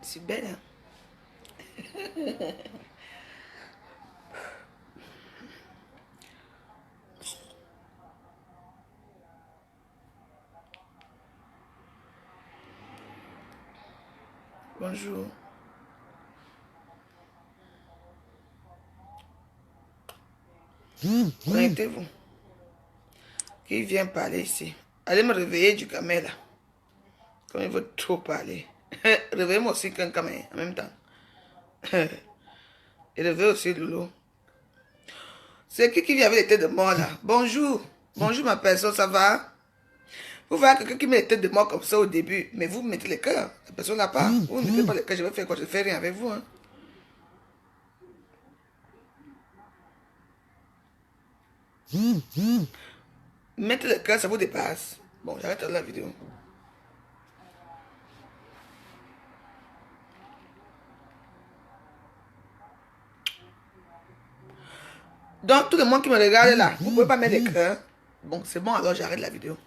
C'est belle, hein? Bonjour. Connectez-vous. Qui vient parler ici? Allez me réveiller du camé là. Comme il veut trop parler. Réveillez-moi aussi qu'un camé en même temps. Et réveillez aussi Loulou. C'est qui vient avec les têtes de mort là? Bonjour. Bonjour ma personne, ça va? Vous voyez quelqu'un qui met les têtes de mort comme ça au début, mais vous mettez les cœurs. La personne n'a pas. Vous ne mettez pas les cœurs, je vais faire quoi? Je ne fais rien avec vous. Hein. Mettez le cœur, ça vous dépasse. Bon, j'arrête la vidéo. Donc, tout le monde qui me regarde là, vous ne pouvez pas mettre les cœurs. Bon, c'est bon, alors j'arrête la vidéo.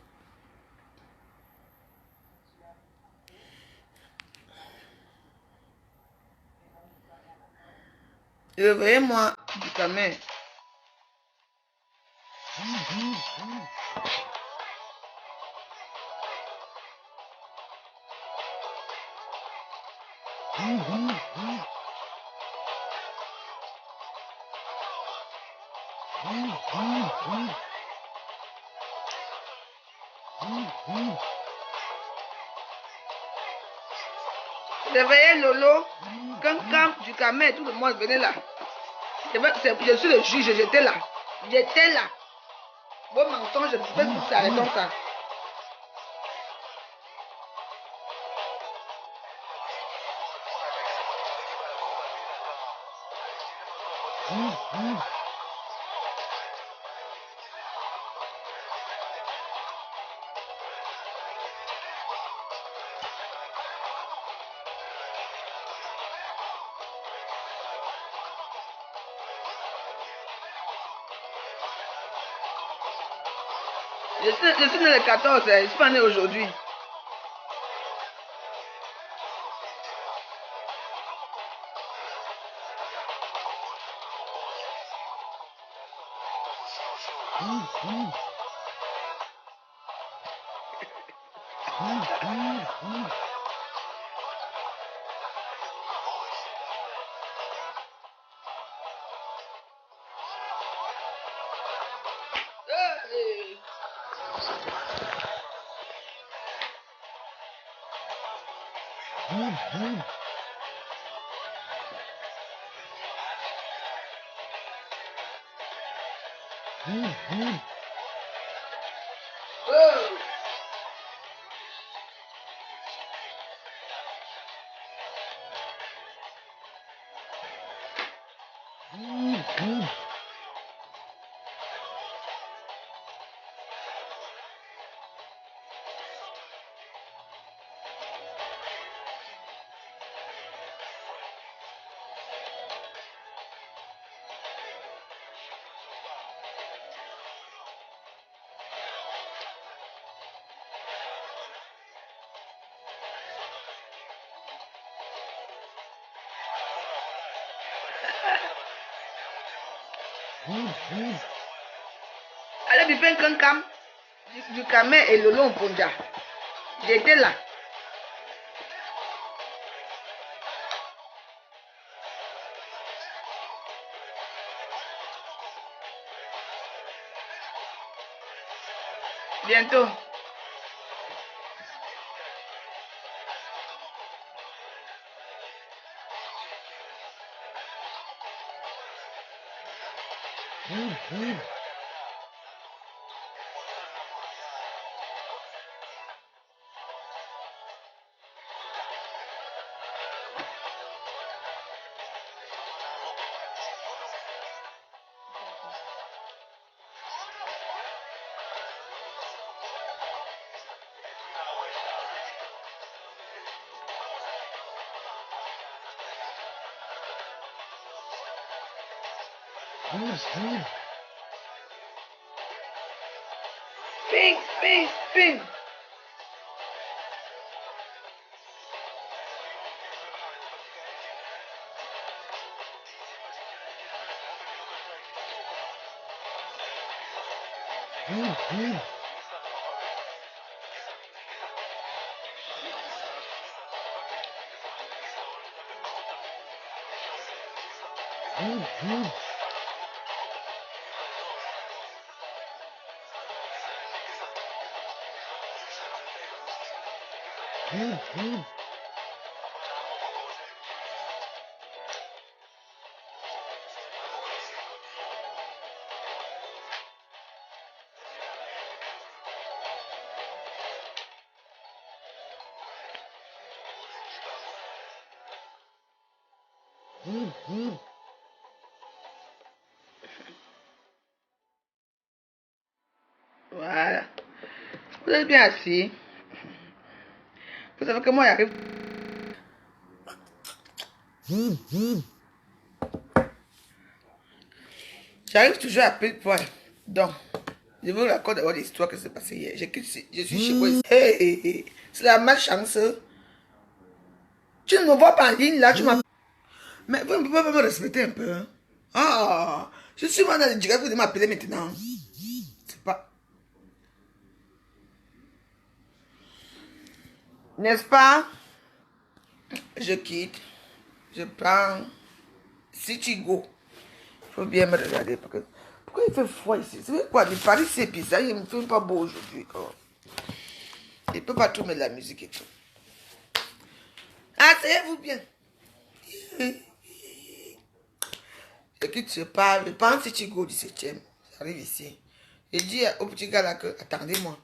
Réveillez-moi du camé. Réveillez Lolo, Cancam du camé, tout le monde venez là. Je suis le juge, j'étais là. J'étais là. Vos mensonges, je ne sais pas si ça arrête ça. Je suis né le 14, je ne suis pas né aujourd'hui. Allez, du pain cancam, du camé et le long ponja. J'étais là. Bientôt. Ping, ping, ping. Voilà. Vous êtes bien assis. Vous savez que moi, j'arrive. J'arrive toujours à pile poil. Donc, je vous raconte d'abord l'histoire qui s'est passée hier. Je suis chez moi. Hey, c'est la malchance. Tu ne me vois pas en ligne là, tu m'as. Mais vous ne pouvez pas me respecter un peu. Hein? Ah, je suis moi dans le direct, vous devez m'appeler maintenant. C'est pas. N'est-ce pas? Je quitte. Je prends Citigo. Il faut bien me regarder. Parce que... Pourquoi il fait froid ici? C'est quoi? Le Paris, c'est bizarre. Il ne fait pas beau aujourd'hui. Oh. Il ne peut pas tout mettre la musique et tout. Asseyez-vous bien. Je quitte, je parle. Je prends Citigo 17e. J'arrive ici. Je dis au petit gars là que attendez-moi.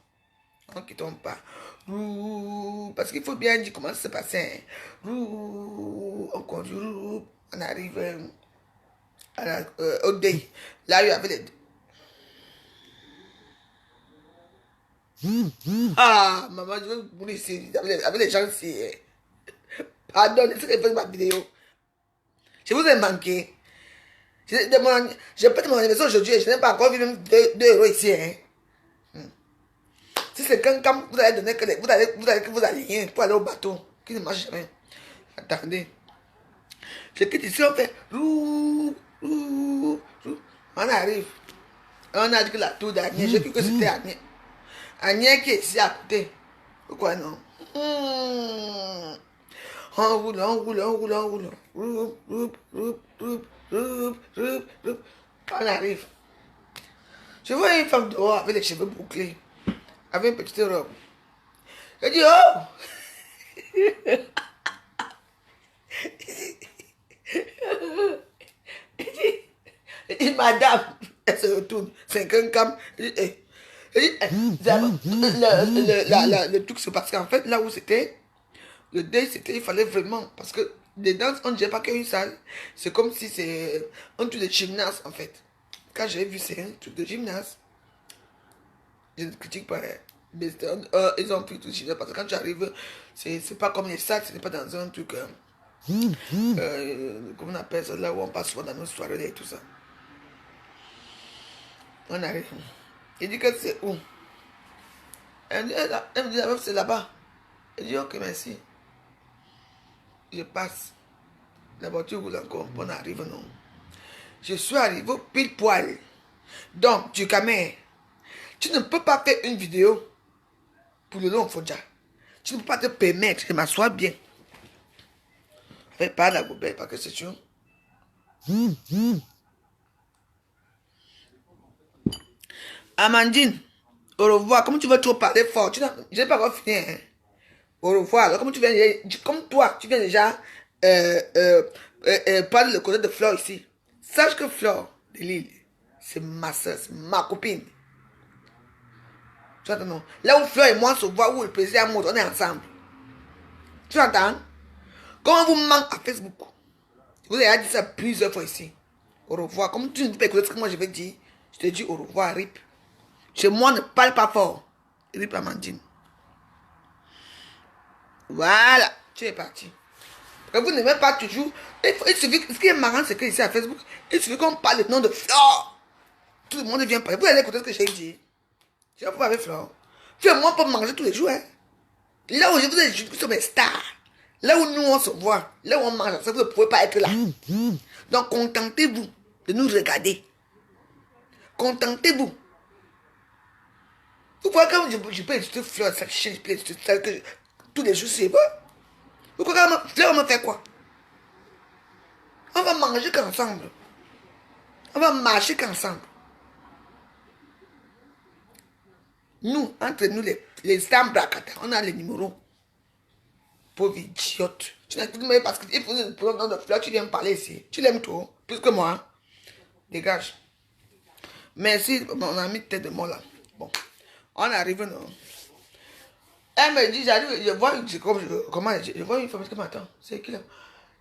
On ne quitte pas. Parce qu'il faut bien dire comment ça se passait. On conduit. On arrive au day. Là, il y avait les... Ah, maman, je veux mourir ici. Avec les gens ici. Pardon, laissez faire ma vidéo. Je vous ai manqué. Je peux te mon anniversaire aujourd'hui. Je n'ai pas encore vu même 2 euros ici. Hein. Si c'est quand vous allez donner que vous allez rien pour aller au bateau, qui ne marche jamais. Attendez. Je quitte ici, on fait on arrive. On a dit que la tour d'Agnès, j'ai cru que c'était Agnès. Agnès qui est ici à côté. Pourquoi non? On roule, on roule, on roule, on roule. On arrive. Je vois une femme dehors avec les cheveux bouclés, avec une petite robe. Je dis, oh! Il dit, madame, elle se retourne, c'est un cam. Il dit, le truc se passe qu'en fait, là où c'était, le deuil, c'était, il fallait vraiment, parce que les danses, on ne gère pas qu'une salle, c'est comme si c'est un truc de gymnase, en fait. Quand j'ai vu, c'est un truc de gymnase. Je ne critique pas, mais ils ont pris tout le gymnase, parce que quand tu arrives, c'est pas comme les salles, ce n'est pas dans un truc, comment on appelle ça, là où on passe souvent dans nos soirées et tout ça. On arrive. Il dit que c'est où? Elle me dit, la meuf, c'est là-bas. Elle dit, ok, merci. Je passe. La voiture roule encore. On arrive, non. Je suis arrivé pile poil. Donc, tu camères. Tu ne peux pas faire une vidéo pour le long Fodja. Tu ne peux pas te permettre de m'asseoir bien. Fais pas la goubelle parce que c'est sûr. Amandine, au revoir. Comment tu veux trop parler fort? Je n'ai pas encore fini. Hein? Au revoir. Alors, comme toi, tu viens déjà parler le côté de Flore ici. Sache que Flore de Lille, c'est ma soeur, c'est ma copine. Tu entends, non? Là où Flore et moi se voient, où le président monte, on est ensemble. Tu entends? Quand on vous manque à Facebook, vous avez dit ça plusieurs fois ici. Au revoir. Comme tu ne peux pas écouter ce que moi je vais dire, je te dis au revoir, RIP. Chez moi, ne parle pas fort. RIP Amandine. Voilà, tu es parti. Parce que vous n'aimez pas toujours. Il suffit, ce qui est marrant, c'est qu'ici à Facebook, il suffit qu'on parle le nom de Flore. Tout le monde vient parler. Vous allez écouter ce que j'ai dit. Je vais pas avec Flore. Moi, pour manger tous les jours. Hein. Là où je vous ai dit, vous sommes mes stars. Là où nous on se voit, là où on mange, vous ne pouvez pas être là. Donc contentez-vous de nous regarder. Contentez-vous. Vous croyez que je peux insulter Fleur, cette chaîne, je peux insulter celle que tous les jours c'est bon. Vous croyez que Fleur va me faire quoi? On va manger qu'ensemble. On va marcher qu'ensemble. Nous, entre nous, les stars bracata, on a les numéros. Pauvre idiote. Tu n'as tout mais parce qu'il faut le nom de Fleur, tu viens me parler ici. Tu l'aimes trop, plus que moi. Hein? Dégage. Merci, mon ami tête de moi là. Bon, on arrive, non. Elle me dit, j'arrive, je vois, je vois une femme qui m'attend. C'est qui là?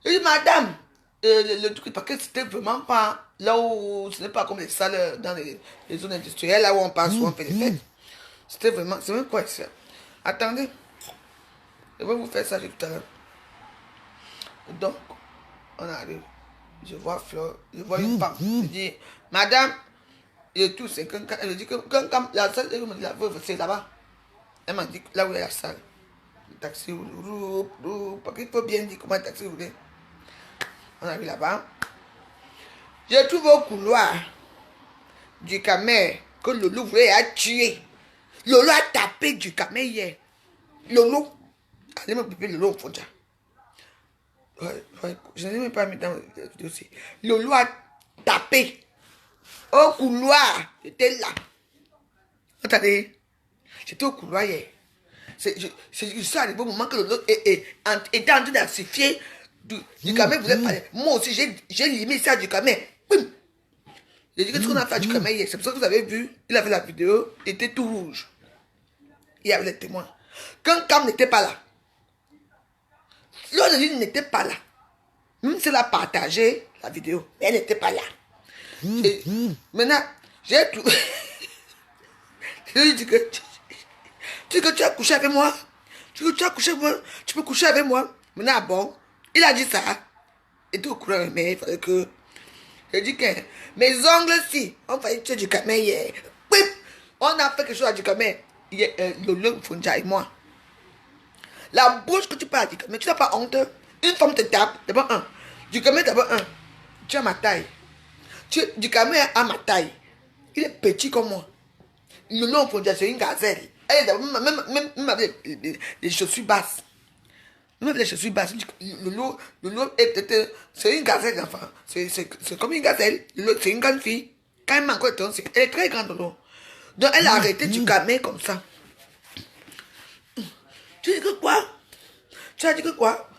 Je dis, madame, le truc, parce que c'était vraiment pas là où, ce n'est pas comme les salles dans les zones industrielles, là où on passe, où on fait les fêtes. C'était vraiment, c'est même quoi ça? Attendez, je vais vous faire ça tout à l'heure. Donc, on arrive. Je vois Fleur, je vois une femme. Je dis, madame, et tout, c'est quand elle me dit que quand la salle, elle me dit la veuve, c'est là-bas. Elle m'a dit là où est la salle. Le taxi roule, parce qu'il faut bien dire comment le taxi roule. On arrive là-bas. Je trouve au couloir du camé que Lolo voulait a tué. Lolo a tapé du camé hier. Lolo, allez me piper Lolo au fond. Je n'ai même pas mis dans le dossier. Lolo a tapé au couloir. J'étais là. Attendez. J'étais au couloir hier. Je suis arrivé au moment que Lolo était en train d'assifier du camé voulait parler. Moi aussi, j'ai limé ça du camé. J'ai dit que ce qu'on a fait du camé hier, c'est pour ça que vous avez vu, il a fait la vidéo, il était tout rouge. Il y avait les témoins. Quand Cam n'était pas là, Fleur de Lune n'était pas là. Même si elle a partagé la vidéo, mais elle n'était pas là. Maintenant, j'ai tout. Je lui ai dit que tu as couché avec moi. Tu as couché avec moi. Tu peux coucher avec moi. Maintenant, bon, il a dit ça. Il était au courant, mais il fallait que. J'ai dit que mes ongles, si, on fallait tuer du camé hier. Pip! On a fait quelque chose à du camé. Le Fonja et moi. La bouche que tu parles du camé, tu n'as pas honte. Une femme te tape, d'abord un. Du camé, d'abord un. Tu as ma taille. Du camé a ma taille. Il est petit comme moi. Le long Fonja, c'est une gazelle. Elle est même avec les chaussures basses. Même avec les chaussures basses. Le lot est peut-être. C'est une gazelle, enfin. C'est comme une gazelle. C'est une grande fille. Quand elle m'a encore été, elle est très grande, Lolo. Donc elle a arrêté du camé comme ça. Tu dis que quoi? Tu as dit que quoi?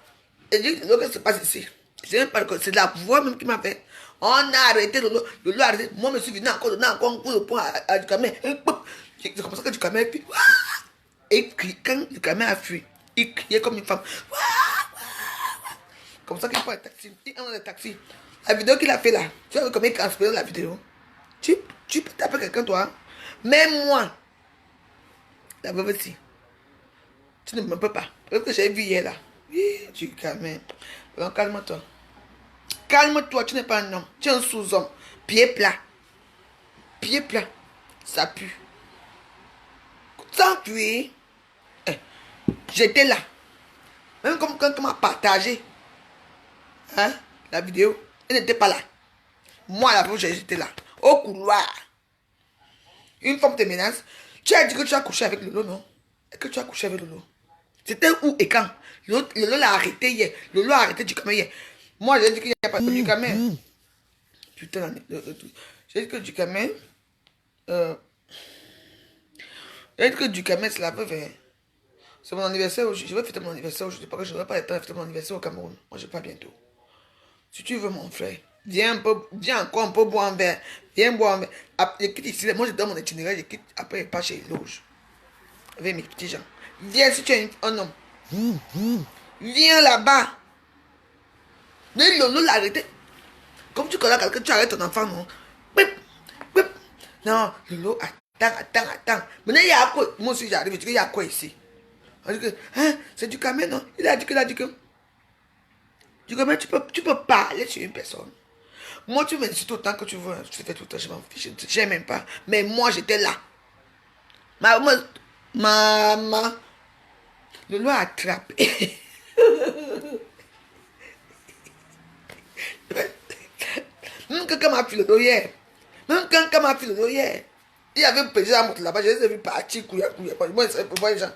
Elle dit que ce qui se passe ici. C'est la voix même qui m'a fait. On a arrêté Lolo. Lolo a arrêté. Moi, je suis venu encore donner encore un coup de poing à du camé. C'est comme ça que du camé puis. Et quand du camé a fui, il criait comme une femme. Comme ça qu'il prend le taxi. Il entre le taxi. La vidéo qu'il a fait là, tu vois comment il transpire la vidéo. Tu peux taper quelqu'un, toi. Même moi, la veuve aussi. Tu ne me peux pas. Parce que j'ai vu hier là. Oui, tu calmes. Donc calme-toi. Calme-toi, tu n'es pas un homme. Tu es un sous-homme. Pied plat. Pied plat. Ça pue. Sans puer. J'étais là. Même comme quand on m'a partagé hein, la vidéo, elle n'était pas là. Moi, la fois, j'étais là. Au couloir. Une femme te menace. Tu as dit que tu as couché avec Lolo, non? Et que tu as couché avec Lolo. C'était où et quand? Lolo l'a arrêté hier. Lolo a arrêté du camé hier. Moi, j'ai dit qu'il n'y a pas de du camé. Putain, j'ai dit que du camé. J'ai dit que du camé, c'est la veuve. C'est mon anniversaire. Je vais fêter mon anniversaire aujourd'hui. Parce que je n'aurai pas le temps de fêter mon anniversaire au Cameroun. Moi, je ne vais pas bientôt. Si tu veux, mon frère, viens encore un peu boire un verre. Viens boire un verre. Je quitte ici. Moi, je donne mon itinéraire. Je quitte. Après, je pars chez les loges. Avec mes petits gens. Viens si tu es un homme. Viens là-bas. Mais Lolo l'a arrêté. Comme tu connais quelqu'un, tu arrêtes ton enfant, non? Pip, pip. Non, Lolo, attends. Maintenant, il y a quoi? Moi aussi, j'arrive. Je dis qu'il y a quoi ici? On dit que, hein, c'est du camé, non? Il a dit que. Du coup, mais tu peux parler sur une personne. Moi, tu m'insultes autant que tu veux. Tu fais tout le temps, je m'en fiche. Je n'aime même pas. Mais moi, j'étais là. Maman, le loi a attrapé. Même quelqu'un m'a filé l'eau hier. Même quelqu'un m'a filé l'eau hier. Il y avait un président à monter là-bas. Je les ai vus partir, couiller. Moi, je pour voir les gens.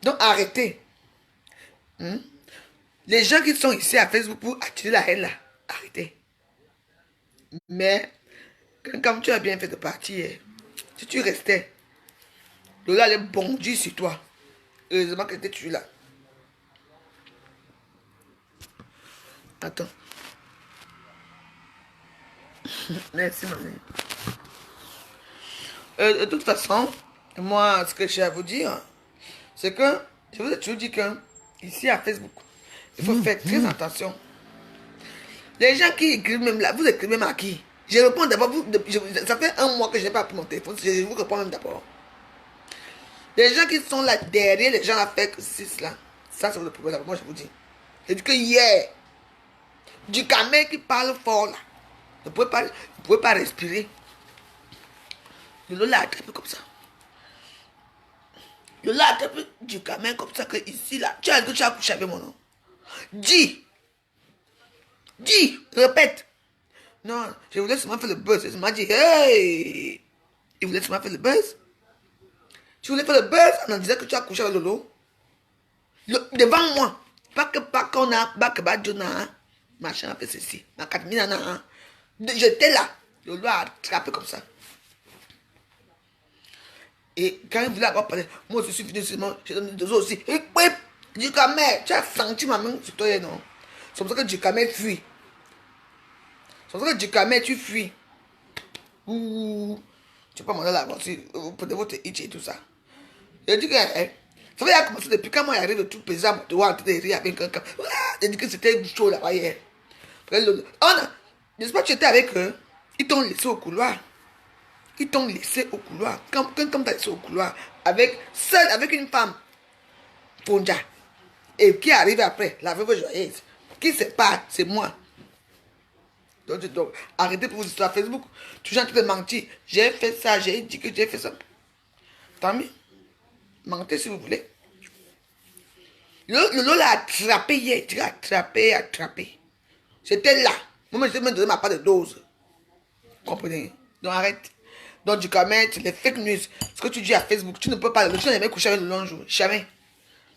Donc, arrêtez. Les gens qui sont ici à Facebook pour attirer la haine là, arrêtez. Mais, quand tu as bien fait de partir, si tu restais, le gars allait bondir sur toi. Heureusement que tu étais là. Attends. Merci, maman. De toute façon, moi, ce que j'ai à vous dire, c'est que je vous ai toujours dit que ici à Facebook, il faut faire très attention. Les gens qui écrivent même là, vous écrivez même à qui? Je réponds d'abord, ça fait un mois que je n'ai pas pris mon téléphone, je vous réponds même d'abord. Les gens qui sont là derrière, les gens à faire que c'est là, ça c'est le problème. Moi je vous dis. J'ai dit que hier, du camé qui parle fort là, ne pouvez pas respirer. Le lot l'a attrapé comme ça. Le lot l'a attrapé du camé comme ça que ici là, tu as couché avec mon nom. Dis, répète. Non, je voulais seulement faire le buzz. Il m'a dit, hey! Il voulait seulement faire le buzz. Tu voulais faire le buzz en disant que tu as couché avec Lolo. Devant moi. Pas qu'on a, pas que Badjona, machin a fait ceci. Ma Katmina, j'étais là. Lolo a attrapé comme ça. Et quand il voulait avoir parlé, moi je suis venu seulement, j'ai donné deux autres aussi. Et puis, du camé, tu as senti ma main sur toi, non? C'est pour ça que du camé fuit. C'est pour ça que du camé, tu fuis. Ouh. Tu peux m'en aller là-bas aussi, pour votre itch et tout ça. Je dis que, ça veut dire commencer depuis quand moi j'arrive tout pesant, de voir de rire avec quelqu'un. Je dis que c'était chaud là-bas hier. N'est-ce pas que tu étais avec eux? Ils t'ont laissé au couloir. Ils t'ont laissé au couloir. Comme t'as laissé au couloir, seul avec une femme. Ponja. Et qui arrive après, la veuve joyeuse. Qui sait pas, c'est moi. Donc, arrêtez pour vos histoires Facebook. Tu es en train de mentir. J'ai fait ça, j'ai dit que j'ai fait ça. Tant mieux. Mentez si vous voulez. Le lot l'a attrapé hier. Tu l'as attrapé. C'était là. Moi, je t'ai même donné ma part de dose. Vous comprenez? Donc arrête. Donc du comment, les fake news. Ce que tu dis à Facebook, tu ne peux pas. Tu n'as jamais couché avec Lolo un jour. Jamais.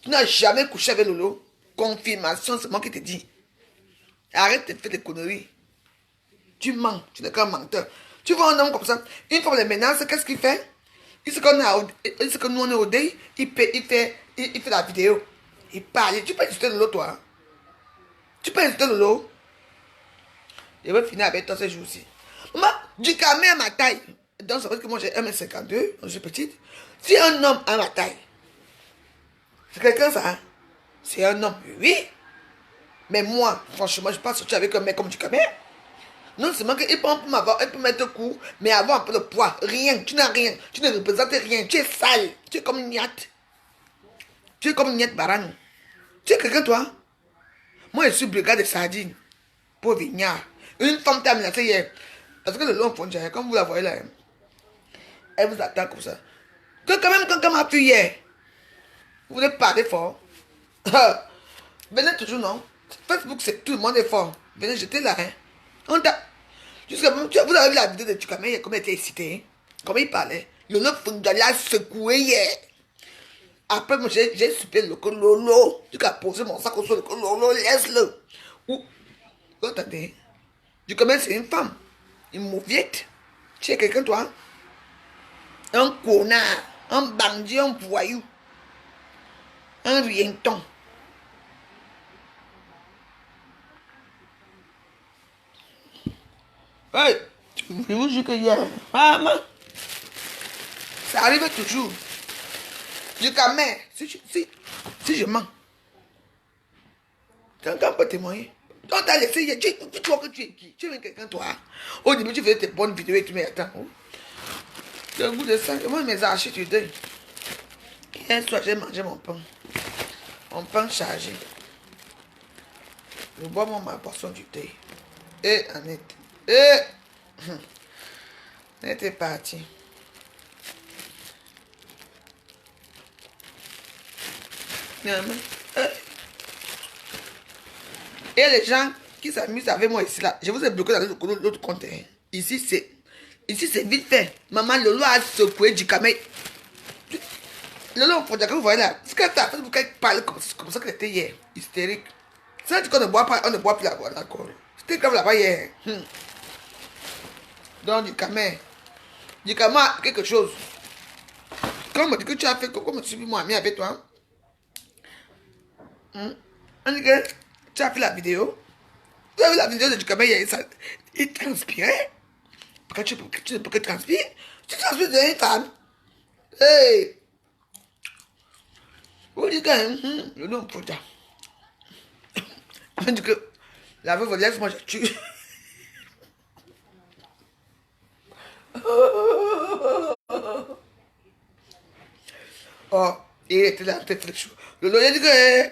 Tu n'as jamais couché avec Lolo. Confirmation, c'est moi qui te dis. Arrête de faire des conneries. Tu mens. Tu n'es qu'un menteur. Tu vois un homme comme ça. Une fois les menaces, qu'est-ce qu'il fait? Il sait que nous on est au deuil. Il fait la vidéo. Il parle. Tu peux insulter Lolo, toi. Tu peux insulter Lolo. Je vais finir avec toi ce jour-ci. Maman, du camé à ma taille. Donc ça veut dire que moi j'ai 1m52, je suis petite. Si un homme à ma taille, c'est quelqu'un ça, hein? C'est un homme, oui. Mais moi, franchement, je ne peux pas sortir avec un mec comme du camé. Non seulement qu'il peut mettre coup, mais avoir un peu de poids. Rien, tu n'as rien. Tu ne représentes rien. Tu es sale. Tu es comme une niette. Tu es comme une niette barane. Tu es quelqu'un, toi? Moi, je suis brigade de sardines. Pour vignard. Une femme t'a menacé hier. Parce que le long fond, comme vous la voyez là, elle vous attaque comme ça. Que quand même, quelqu'un m'a pu hier. Vous voulez parler fort? Venez toujours, non? Facebook, c'est tout le monde est fort. Venez, j'étais là, hein. On t'a. Jusqu'à vous avez vu la vidéo de Tukamé hier, comment il était excité, hein? Comment il parlait. Le long fond, il a secoué hier. Après, moi, j'ai suppé le Lolo. Tu as posé mon sac au sol, le Lolo, laisse-le. Ou, attendez. Tukamé, c'est une femme. Une mauviette. Tu es quelqu'un, toi? Un connard, un bandit, un voyou, un rienton. Hey, je vous jure que hier, maman, ça arrive toujours. Je camé, si je mens, quelqu'un peut témoigner. Donc t'as laissé hier, tu vois que tu es qui? Tu es quelqu'un, toi? Au début, tu faisais tes bonnes vidéos et tu m'attends. Le goût de sang, moi, mes archives, tu donnes. Hier soir, j'ai mangé mon pain. Mon pain chargé. Je bois ma poisson du thé. Et Annette. Et Annette est partie. Et les gens qui s'amusent avec moi ici, là, je vous ai bloqué dans l'autre compte. Hein. Ici, c'est vite fait. Maman Lolo a secoué du camé. Lolo, que vous voyez là, ce qu'elle fait, pourquoi elle parle comme ça qu'elle était hier. Hystérique. Ça dit qu'on ne boit pas, on ne boit plus la boîte, d'accord. C'était comme là-bas hier. Donc, du camé. Du camé a quelque chose. Quand on me dit que tu as fait, comment tu suis moi ami avec toi? On dit que tu as fait la vidéo. Vous avez vu la vidéo de Dukamé hier, il transpirait. Pourquoi tu transpires? Tu transpires de une femme. Hey! Vous dites que le nom pour ça. On dit que la veuve laisse moi je tue. Oh, il était là, tête fraîche. Le lawyer dit que.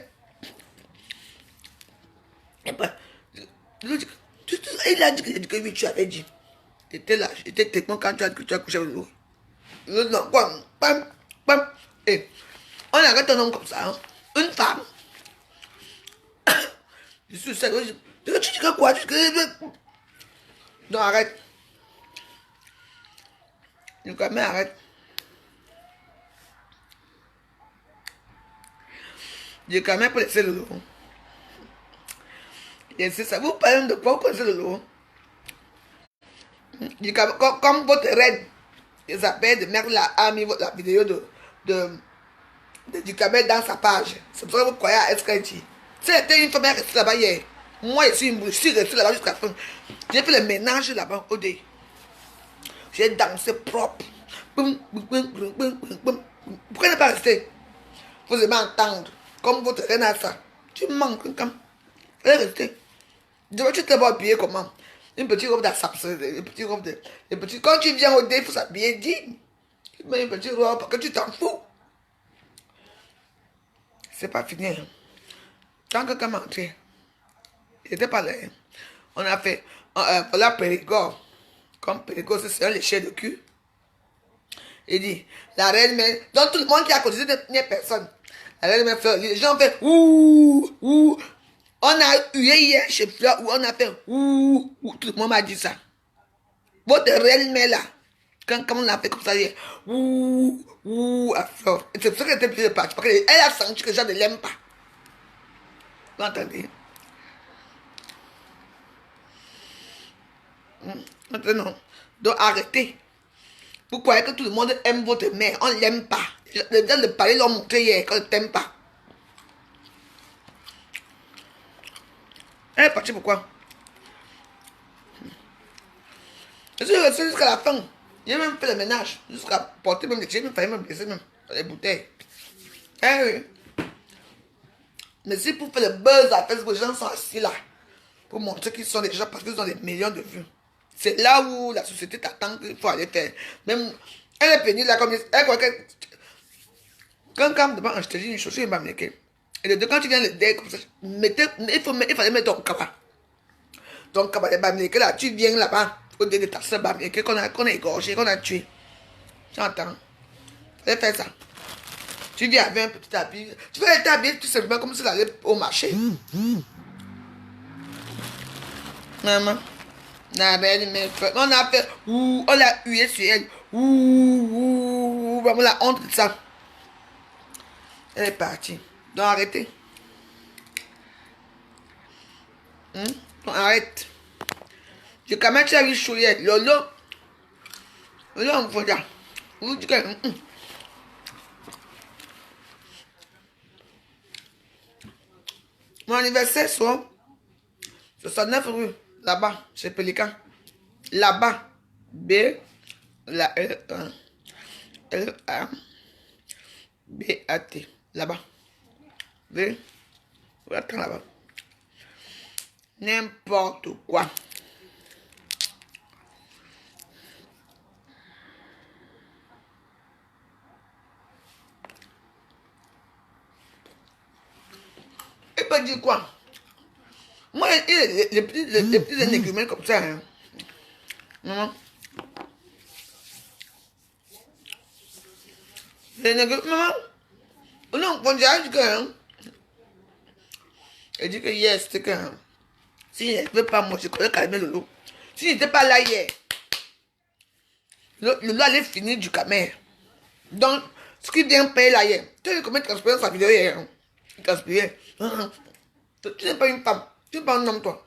Il a dit que oui, tu avais dit. J'étais là, j'étais techniquement quand tu as couché avec nous. Non, pam, pam. Et on arrête un homme comme ça, hein. Une femme. Je suis sérieux. Tu dis que quoi? Non, arrête. Le caméra arrête. Le caméra peut laisser le lot. Et c'est ça. Vous parlez de quoi? Vous connaissez le lot? Comme votre reine, ils s'appellent de mettre la vidéo du caméra dans sa page. C'est pour ça que vous croyez à ce qu'elle dit. C'était une femme qui est restée là-bas hier. Moi, je suis restée là-bas jusqu'à la fin. J'ai fait le ménage là-bas au dé. J'ai dansé propre. Pourquoi ne pas rester? Vous aimez entendre. Comme votre reine a ça. Tu manques quand. Elle est restée. Tu te vois habiller comment? Une petite robe d'assaps. Une petite robe de. Quand tu viens au dé, il faut s'habiller digne. Tu mets une petite robe parce que tu t'en fous. C'est pas fini. Hein. Tant que quand m'entrer, il n'était pas là. Hein. On a fait. Voilà Périgord. Comme Périgord, c'est un lécher de cul. Il dit, la reine mère, donc tout le monde qui a causé de personne. La reine mère Fleur, les gens ont fait ouh, ouh. On a hué hier chez Fleur où on a fait ouh, ouh. Tout le monde m'a dit ça. Votre reine mère là, quand on a fait comme ça hier, ouh, ouh, à Fleur. C'est pour ça qu'elle était plus de partie. Parce qu'elle a senti que les gens ne l'aiment pas. Vous entendez? Maintenant, donc arrêtez. Vous croyez que tout le monde aime votre mère, on ne l'aime pas. Les gens de Paris l'ont montré hier qu'on ne t'aime pas. Elle est partie pourquoi? Je suis resté jusqu'à la fin. J'ai même fait le ménage. Jusqu'à porter même les chiens, il fallait même blesser même les bouteilles. Eh oui. Mais si pour faire le buzz à Facebook, les gens sont assis là. Pour montrer qu'ils sont des gens parce qu'ils ont des millions de vues. C'est là où la société t'attend qu'il faut aller faire. Même, elle est pénible là comme elle croit que. Quand devant, je te dis une chose, je vais m'amener. Et les deux, quand tu viens le dé comme ça, il fallait mettre ton cabas. Ton cabas de Bamileke là, tu viens là-bas, au dé de ta soeur Bamileke qu'on a égorgé, qu'on a tué. Tu entends? Il fallait faire ça. Tu viens avec un petit habit. Tu vas être habillé tout simplement comme si tu allais au marché. Maman. La reine mère, on a fait ouh, on l'a hué sur elle. Ouh, vraiment la honte de ça. Elle est partie. Donc arrêtez. Donc arrête. Je quand même tu as vu chouillette. Lolo. Lolo, on faut dire. Vous dites que. Mon anniversaire soit 69 rue. Là-bas, chez Pélican. Là-bas. B. La L A B A T. Là-bas. V. Attends là-bas. N'importe quoi. Il peut dire quoi? Moi, les petits énigmes comme ça. Hein. Maman. Les énigmes, maman. Non, quand j'ai dit que. Elle dit que yes, c'est que. Si elle ne veut pas, moi, je connais calmer le loup. Si il n'était pas là hier, le loup allait finir du camé. Donc, ce qui vient payer là hier, tu sais combien de transpirer sa vidéo hier. Hein? Il transpirait. Tu n'es pas une femme, tu n'es pas un homme, toi.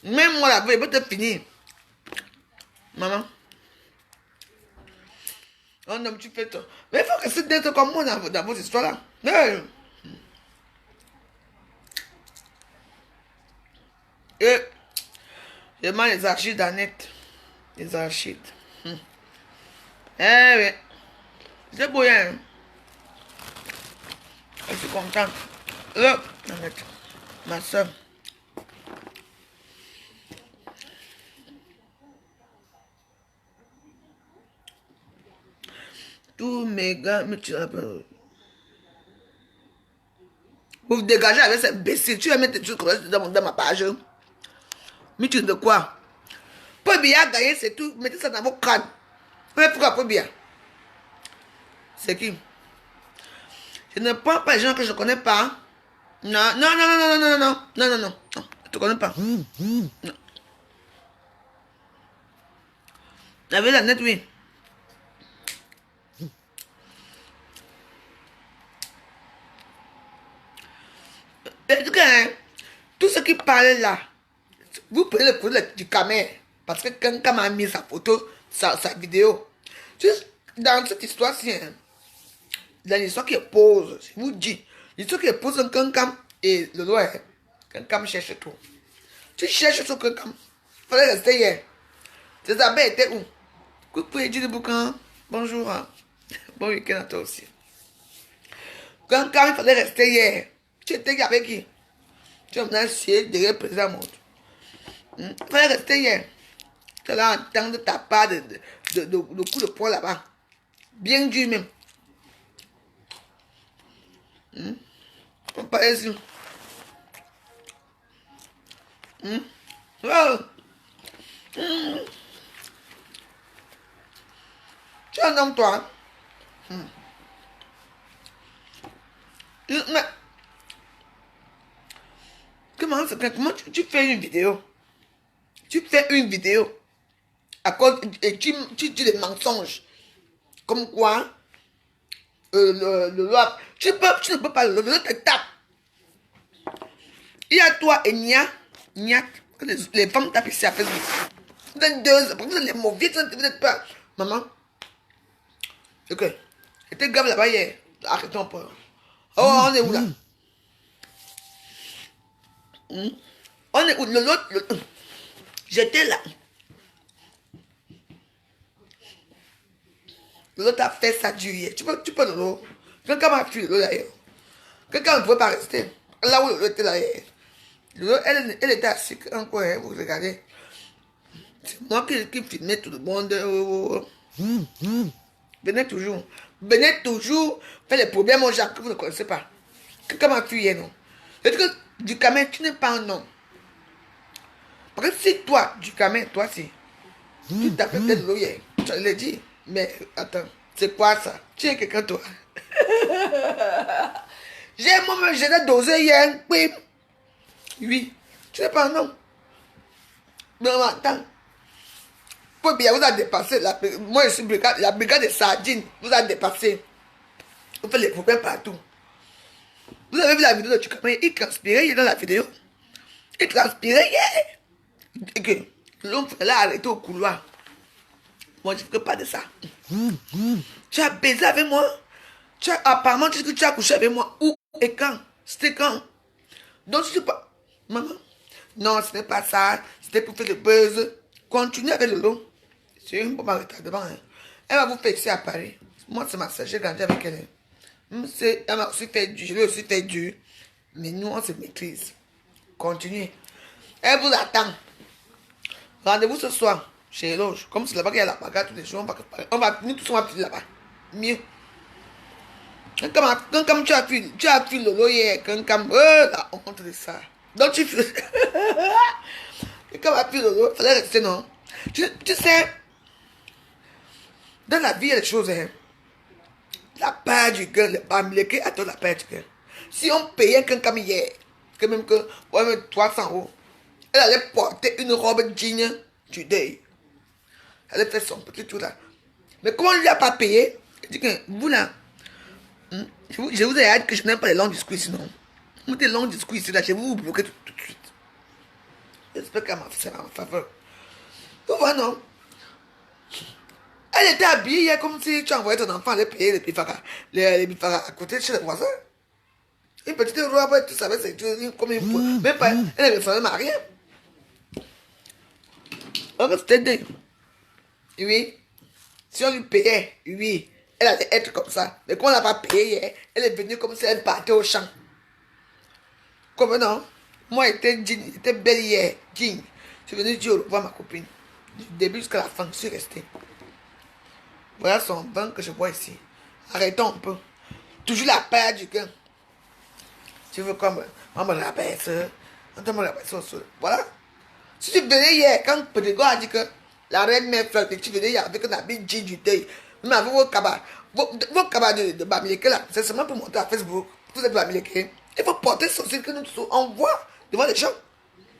Même moi, la veille, il peut te finir. Maman. Un homme, tu fais toi. Mais il faut que c'est d'être comme moi dans vos histoires-là. Ouais. Et, je mets les archives d'Annette. Les archives. Eh oui. C'est beau, hein. Je suis contente. Annette, ma soeur. Tous mes gars, mais tu rappelles. Vous vous dégagez avec cette imbécile. Tu vas mettre des trucs dans ma page. Mais tu de quoi? Pobia a gagné, c'est tout. Mettez ça dans vos crânes. Mais pourquoi Pobia? C'est qui? Je ne prends pas les gens que je ne connais pas. Non, non, non, non, non, non, non, non, non, non, non, non, je ne te connais pas. Non. La vie, la nette, oui. En tout cas, hein, tout ce qui parle là, vous prenez le photo du caméra parce que quelqu'un m'a mis sa photo, sa vidéo. Juste dans cette histoire-ci, hein, dans l'histoire qui pose, je vous dis, l'histoire qui pose un cancam et le doigt, cancam cherche tout. Tu cherches sur cancam, il fallait rester hier. Tes abeilles étaient où? Coucou Eddie de Boucan, bonjour, hein. Bon week-end à toi aussi. Cancam, il fallait rester hier. Tu étais avec qui? Tu as essayé de représenter mon tour. Il fallait rester hier. Tu allais entendre ta part de coup de poing là-bas. Bien dur même. On parlait ici. Oh. Tu es un homme, toi. Mais comment tu fais une vidéo? Tu fais une vidéo à cause et tu dis des mensonges. Comme quoi le loi. Tu ne peux pas le te tape. Il y a toi et Nia. Les femmes tapent ici à Facebook. Vous êtes deux, vous êtes les mauvais, vous n'êtes pas. Maman. Ok. J'étais grave là-bas hier. Arrêtons pas. Oh, on est où là? On est où? L'autre. J'étais là. L'autre a fait ça dur hier. Tu peux l'autre. Quelqu'un m'a fui l'autre d'ailleurs. Quelqu'un ne pouvait pas rester. Là où l'autre était là hier. Elle était assise en coin, vous regardez. C'est moi qui filmais tout le monde. Venez toujours. Venez toujours faire les problèmes aux gens que vous ne connaissez pas. Quelqu'un m'a fui hier, non? C'est que du Cameroun, tu n'es pas un homme. Parce que si toi, du Cameroun, toi, si tu t'appelles peut-être l'eau hier, je l'ai dit. Mais attends, c'est quoi ça? Tu es quelqu'un, toi? J'ai dosé hier. Oui. Oui. Tu n'es pas un homme. Mais attends. Faut bien, vous a dépassé. Moi, je suis la brigade de sardines. Vous a dépassé. Vous faites les problèmes partout. Vous avez vu la vidéo de Tukamé? Il transpirait hier dans la vidéo. Il transpirait hier. Et que l'homme l'a arrêté au couloir. Moi, je ne ferai pas de ça. Tu as baisé avec moi. Apparemment, tu dis que tu as couché avec moi. Où et quand? C'était quand? Donc, je ne sais pas. Maman? Non, ce n'est pas ça. C'était pour faire le buzz. Continue avec le lot. C'est une bombe à retardement. Hein. Elle va vous fixer à Paris. Moi, c'est ma sœur. J'ai grandi avec elle. Elle m'a aussi fait dur. Je l'ai aussi fait dur. Mais nous, on se maîtrise. Continuez. Elle vous attend. Rendez-vous ce soir chez Eloge. Comme c'est là-bas qu'il y a la bagarre tous les jours. Nous tous on va filer là-bas. Mieux. Comme tu as fui Lolo hier. La honte de ça. Donc tu fais... Et quand ma fille, il fallait rester, non. Tu sais, dans la vie, il y a des choses, hein. La part du cœur, le bamileke attend la part du cœur. Si on payait quelqu'un comme hier, que même que, ouais, même 300 €, elle allait porter une robe digne du deuil. Elle allait faire son petit tour là. Mais comme on ne lui a pas payé, elle dit que vous là, je vous ai dit que je n'aime pas les longs discours ici, non. Vous des longs discours ici là, je vais vous bloquer tout de suite. J'espère qu'elle m'a fait en faveur. Vous voyez, non? Elle était habillée hier comme si tu envoyais ton enfant aller payer les bifaras à côté chez les voisins. Une petite robe, tu savais, c'est comme il faut. Même pas, elle ne ressemblait à rien. Donc c'était dingue. Oui. Si on lui payait, oui, elle allait être comme ça. Mais quand on n'a pas payé hier, elle est venue comme si elle partait au champ. Comme non? Moi, j'étais belle hier, digne. Je suis venue dire au revoir à ma copine. Du début jusqu'à la fin, je suis restée. Voilà son vin que je bois ici. Arrêtons un peu. Toujours la paire du gain. Tu veux comme on me l'abaisse. On me l'abaisse au sol. Voilà. Si tu venais hier, quand Pédigo a dit que la reine mère fleur, tu venais hier avec un habit jean du deuil. Vous avez vos cabas. Vos cabas de Bamileke là, c'est seulement pour montrer à Facebook. Vous êtes Bamileke. Il faut porter ce que nous on voit devant les gens.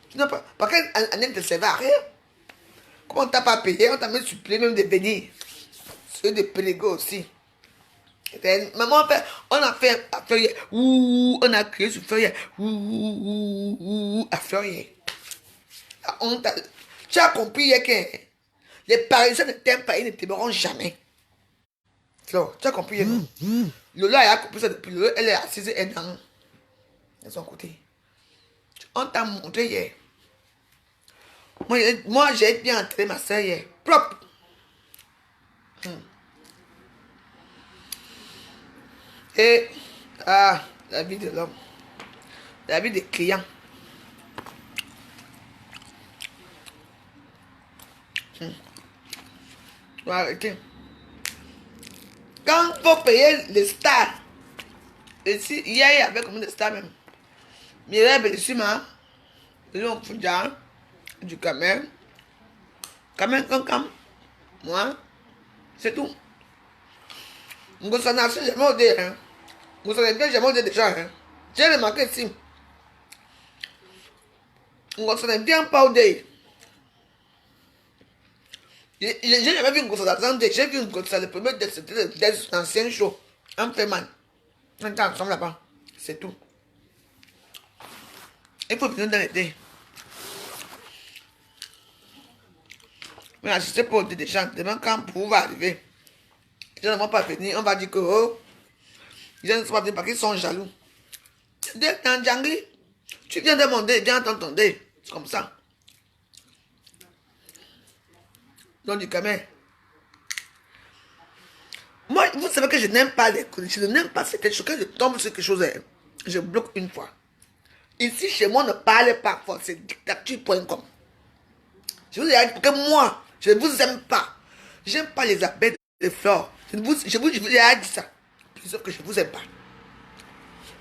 Tu n'as pas. Parce qu'elle ne te servait à rien. Comme on t'a pas payé, on t'a même supplié même de venir. Ceux de Pédigo aussi. Maman, on a fait à feuillet. Ouh, on a crié sur feuillet. Ouh, à feuillet. Tu as compris que les Parisiens ne t'aiment pas, ils ne t'aimeront jamais. Flo, tu as compris, non? Lola a compris ça depuis Lola, elle est assise et dans de son côté. On t'a montré hier. Moi j'ai bien entré ma soeur hier. Propre. Et la vie de l'homme. La vie des clients. On va arrêter. Quand il faut payer les stars, et si hier il y avait combien de stars même? Mireille Bellissima, Léon Foudia, du Camer, Cam, moi, c'est tout. Ngossana, c'est jamais odé, hein. Ngossana, c'est jamais odé déjà, hein. J'ai remarqué ici. Ngossana, bien pas odé. J'ai jamais vu Ngossana dans des. J'ai vu Ngossana, le premier des anciens shows. Un peu man. On est ensemble là-bas. C'est tout. Il faut venir dans l'été. Mais assister pour des gens, demain quand pour va arriver. Les gens ne vont pas venir, on va dire que oh, les gens ne sont pas venus parce qu'ils sont jaloux. Dans Djangui, tu viens demander, viens t'entendre. C'est comme ça. Donc du Camer. Moi, vous savez que je n'aime pas les coups, je n'aime pas cette chose. Quand je tombe sur quelque chose, je bloque une fois. Ici, chez moi, ne parlez pas fort, c'est dictature.com. Je vous ai dit que moi, je ne vous aime pas. J'aime pas les abeilles, les fleurs. Je vous ai dit ça. Sauf que je ne vous aime pas.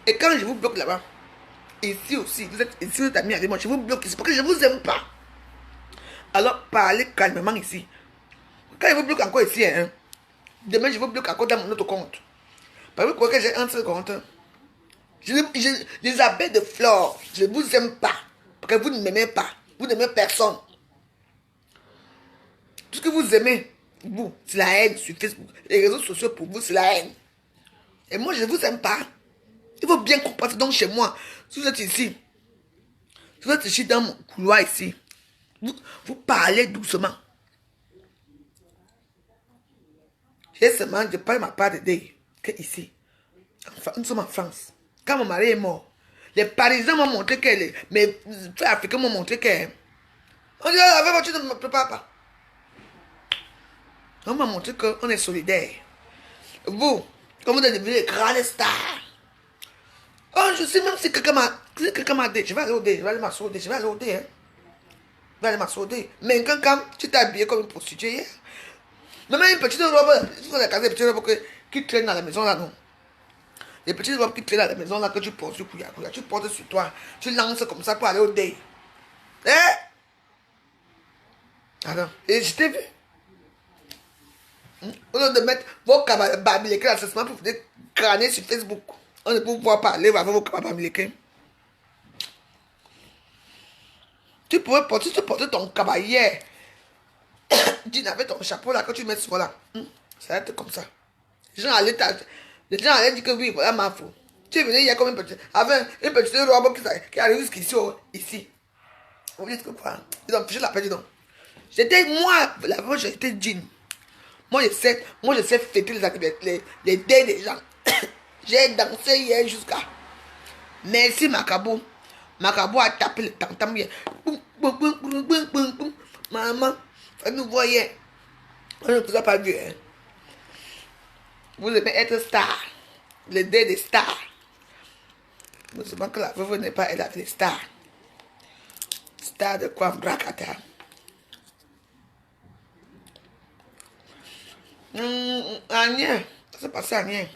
Et quand je vous bloque là-bas, ici aussi, vous êtes amis avec moi, je vous bloque ici parce que je ne vous aime pas. Alors, parlez calmement ici. Quand je vous bloque encore ici, hein, demain, je vous bloque encore dans mon autre compte. Parce que j'ai un seul compte. Les abeilles de fleurs, je ne vous aime pas. Parce que vous ne m'aimez pas. Vous n'aimez personne. Tout ce que vous aimez, vous, c'est la haine sur Facebook. Les réseaux sociaux, pour vous, c'est la haine. Et moi, je ne vous aime pas. Il faut bien comprendre. Donc, chez moi, si vous êtes ici, si vous êtes ici dans mon couloir ici, vous parlez doucement. J'ai seulement, je parle ma part de deuil que ici. Enfin, nous sommes en France. Quand mon mari est mort, les Parisiens m'ont montré que mes frères africains m'ont montré que on dit, la voiture ne me prépare pas. On m'a montré qu'on est solidaires. Vous, comme vous êtes devenus les grandes stars. Oh, je sais même si quelqu'un m'a dit, je vais aller au dé, je vais aller m'assourder, je vais aller au dé, hein. Je vais aller m'assourder. Mais quand tu t'es habillé comme une prostituée hier, même une petite robe, il faut la caser, une petite robe qui traîne dans la maison là, non. Les petites robes qui traînent à la maison, là, que tu portes sur Kouya, tu portes sur toi. Tu lances comme ça pour aller au day. Eh? Alors, et je t'ai vu. Au lieu de mettre vos bamileke là, c'est seulement pour venir crâner sur Facebook. On ne peut pouvoir parler avec vos bamileke. Tu pourrais porter, tu portes ton caballère. Tu n'avais ton chapeau là que tu mets souvent là. Ça va être comme ça. Les gens allaient dire que oui, voilà ma faute. Tu es venu, il y a comme avec une petite robe qui arrive jusqu'ici. Ici. Vous dites que quoi? Donc, je l'appelle, dis donc. J'étais, moi, la fois, j'étais jean. Moi, je sais fêter les anniversaires, les dés des gens. J'ai dansé hier jusqu'à. Merci, Macabo. Macabo a tapé le tam-tam hier. Boum, boum, boum, boum, boum, boum, boum. Maman, ça nous voyait. On ne vous a pas vu, hein. Vous aimez être star. Le dé des stars. Nous savons que la veuve n'est pas elle avec les stars. Star de quoi, Bracata. Rien. Ça s'est passé à rien.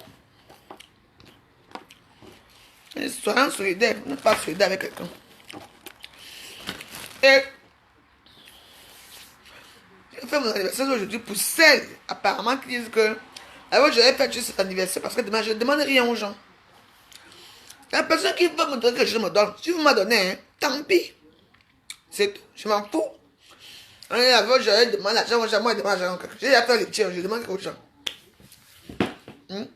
Soyons solidaires. Ne pas solidaires avec quelqu'un. Et j'ai fait mon anniversaire aujourd'hui pour celles, apparemment, qui disent que alors j'aurais fait juste cet anniversaire parce que demain je ne demande rien aux gens. La personne qui veut me donner que je me donne, si vous m'en hein, tant pis. C'est tout. Je m'en fous. Avant, j'aurais demandé l'argent aux gens, moi je demande l'argent. J'ai déjà fait les tiens, je demande aux gens. Même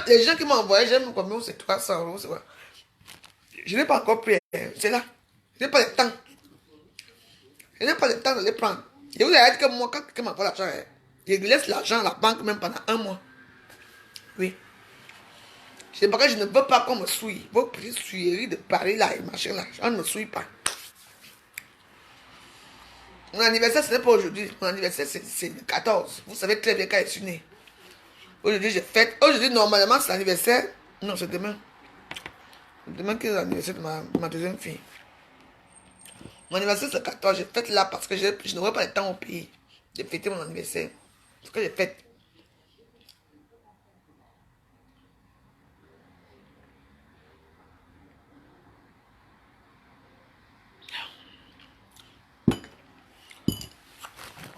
les gens qui m'ont envoyé, j'aime combien c'est 300 euros, c'est quoi. Je n'ai pas encore pris, c'est là. Je n'ai pas le temps. Je n'ai pas le temps de les prendre. Je vous ai dit que moi, quand quelqu'un m'envoie l'argent, je laisse l'argent à la banque même pendant 1 mois. Oui. C'est parce que je ne veux pas qu'on me souille. Vos petites souilleries de Paris là et machin là, on ne me souille pas. Mon anniversaire, ce n'est pas aujourd'hui. Mon anniversaire, c'est le 14. Vous savez très bien quand je suis né. Aujourd'hui, j'ai fête. Aujourd'hui, normalement, c'est l'anniversaire. Non, c'est demain. Demain, qui est l'anniversaire de ma deuxième fille. Mon anniversaire, c'est le 14. J'ai fête là parce que je n'aurai pas le temps au pays de fêter mon anniversaire. C'est ce que j'ai fait.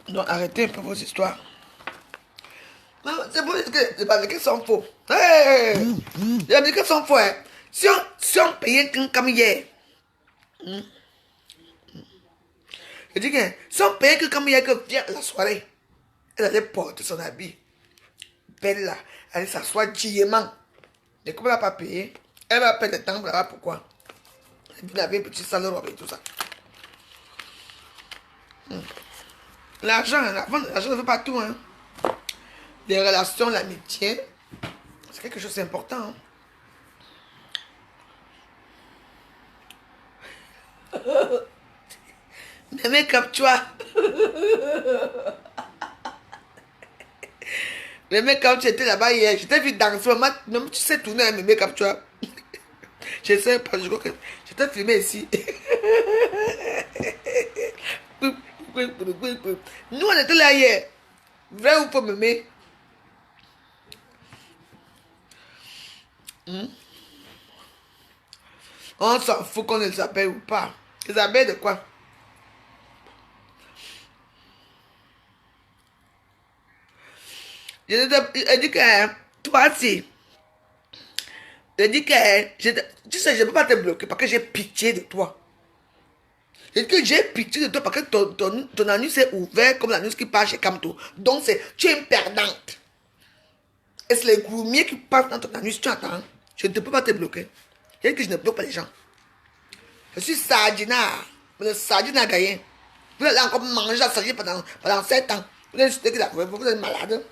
Donc, arrêtez un peu vos histoires. C'est pour dire que les Américains sont faux. Hey! Les Américains sont faux. Hein. Si on payait comme hier, je dis que si on payait que comme hier, que vient la soirée, elle allait porter son habit. Belle là, elle allait s'asseoir diamant. Et comme elle n'a pas payé, elle va perdre le temps pour voir pourquoi. Elle avait un petit salon robe et tout ça. L'argent ne veut pas tout. Hein. Les relations, l'amitié, c'est quelque chose d'important. Hein. Mais make-up, tu vois. Le make-up, tu étais là-bas hier. Je t'ai vu danser. Même tu sais tourner avec mes make-up, tu vois. Je sais pas, je crois que je t'ai filmé ici. Nous, on était là hier. Vrai ou faux, mémé? On s'en fout qu'on les appelle ou pas. Les appelle de quoi? Je dis que toi, si. Je dis que tu sais, je ne peux pas te bloquer parce que j'ai pitié de toi. Je dis que j'ai pitié de toi parce que ton anus est ouvert comme l'anus qui passe chez Camto. Donc, tu es une perdante. Et c'est les groumiers qui passent dans ton anus, tu entends? Je ne peux pas te bloquer. Je dis que je ne bloque pas les gens. Je suis sardina. Mais le sardine a gagné. Vous allez encore manger la sardine pendant 7 ans. Vous êtes malade.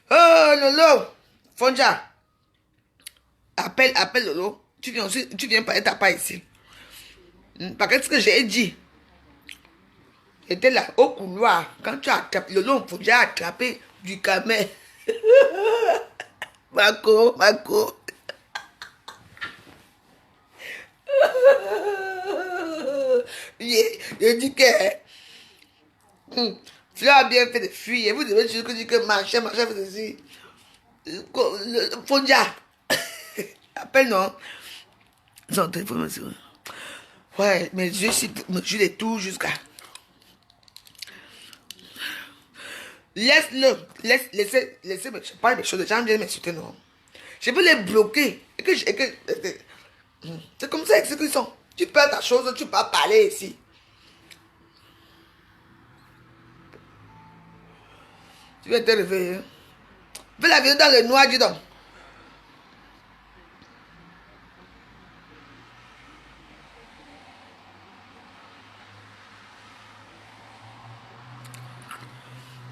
Oh Lolo, Fonja, appelle Lolo. Tu viens parler ta part ici. Parce que ce que j'ai dit, j'étais là au couloir. Quand tu as attrapé Lolo, Fonja a attrapé du camel. Marco. Je dis que tu as bien fait de fuir. Vous devez juste dire que machin, vous ceci. Fondia. Appelle non. Son téléphone aussi. Ouais, mes yeux, me jure les tout jusqu'à. Laisse-le. Laissez-moi. Je parle des choses. Les gens viennent m'insulter, non. Je peux les bloquer. C'est comme ça, c'est qu'ils sont. Tu perds ta chose, tu peux pas parler ici. Tu vas te réveiller. Fais la vidéo dans le noir, dis donc.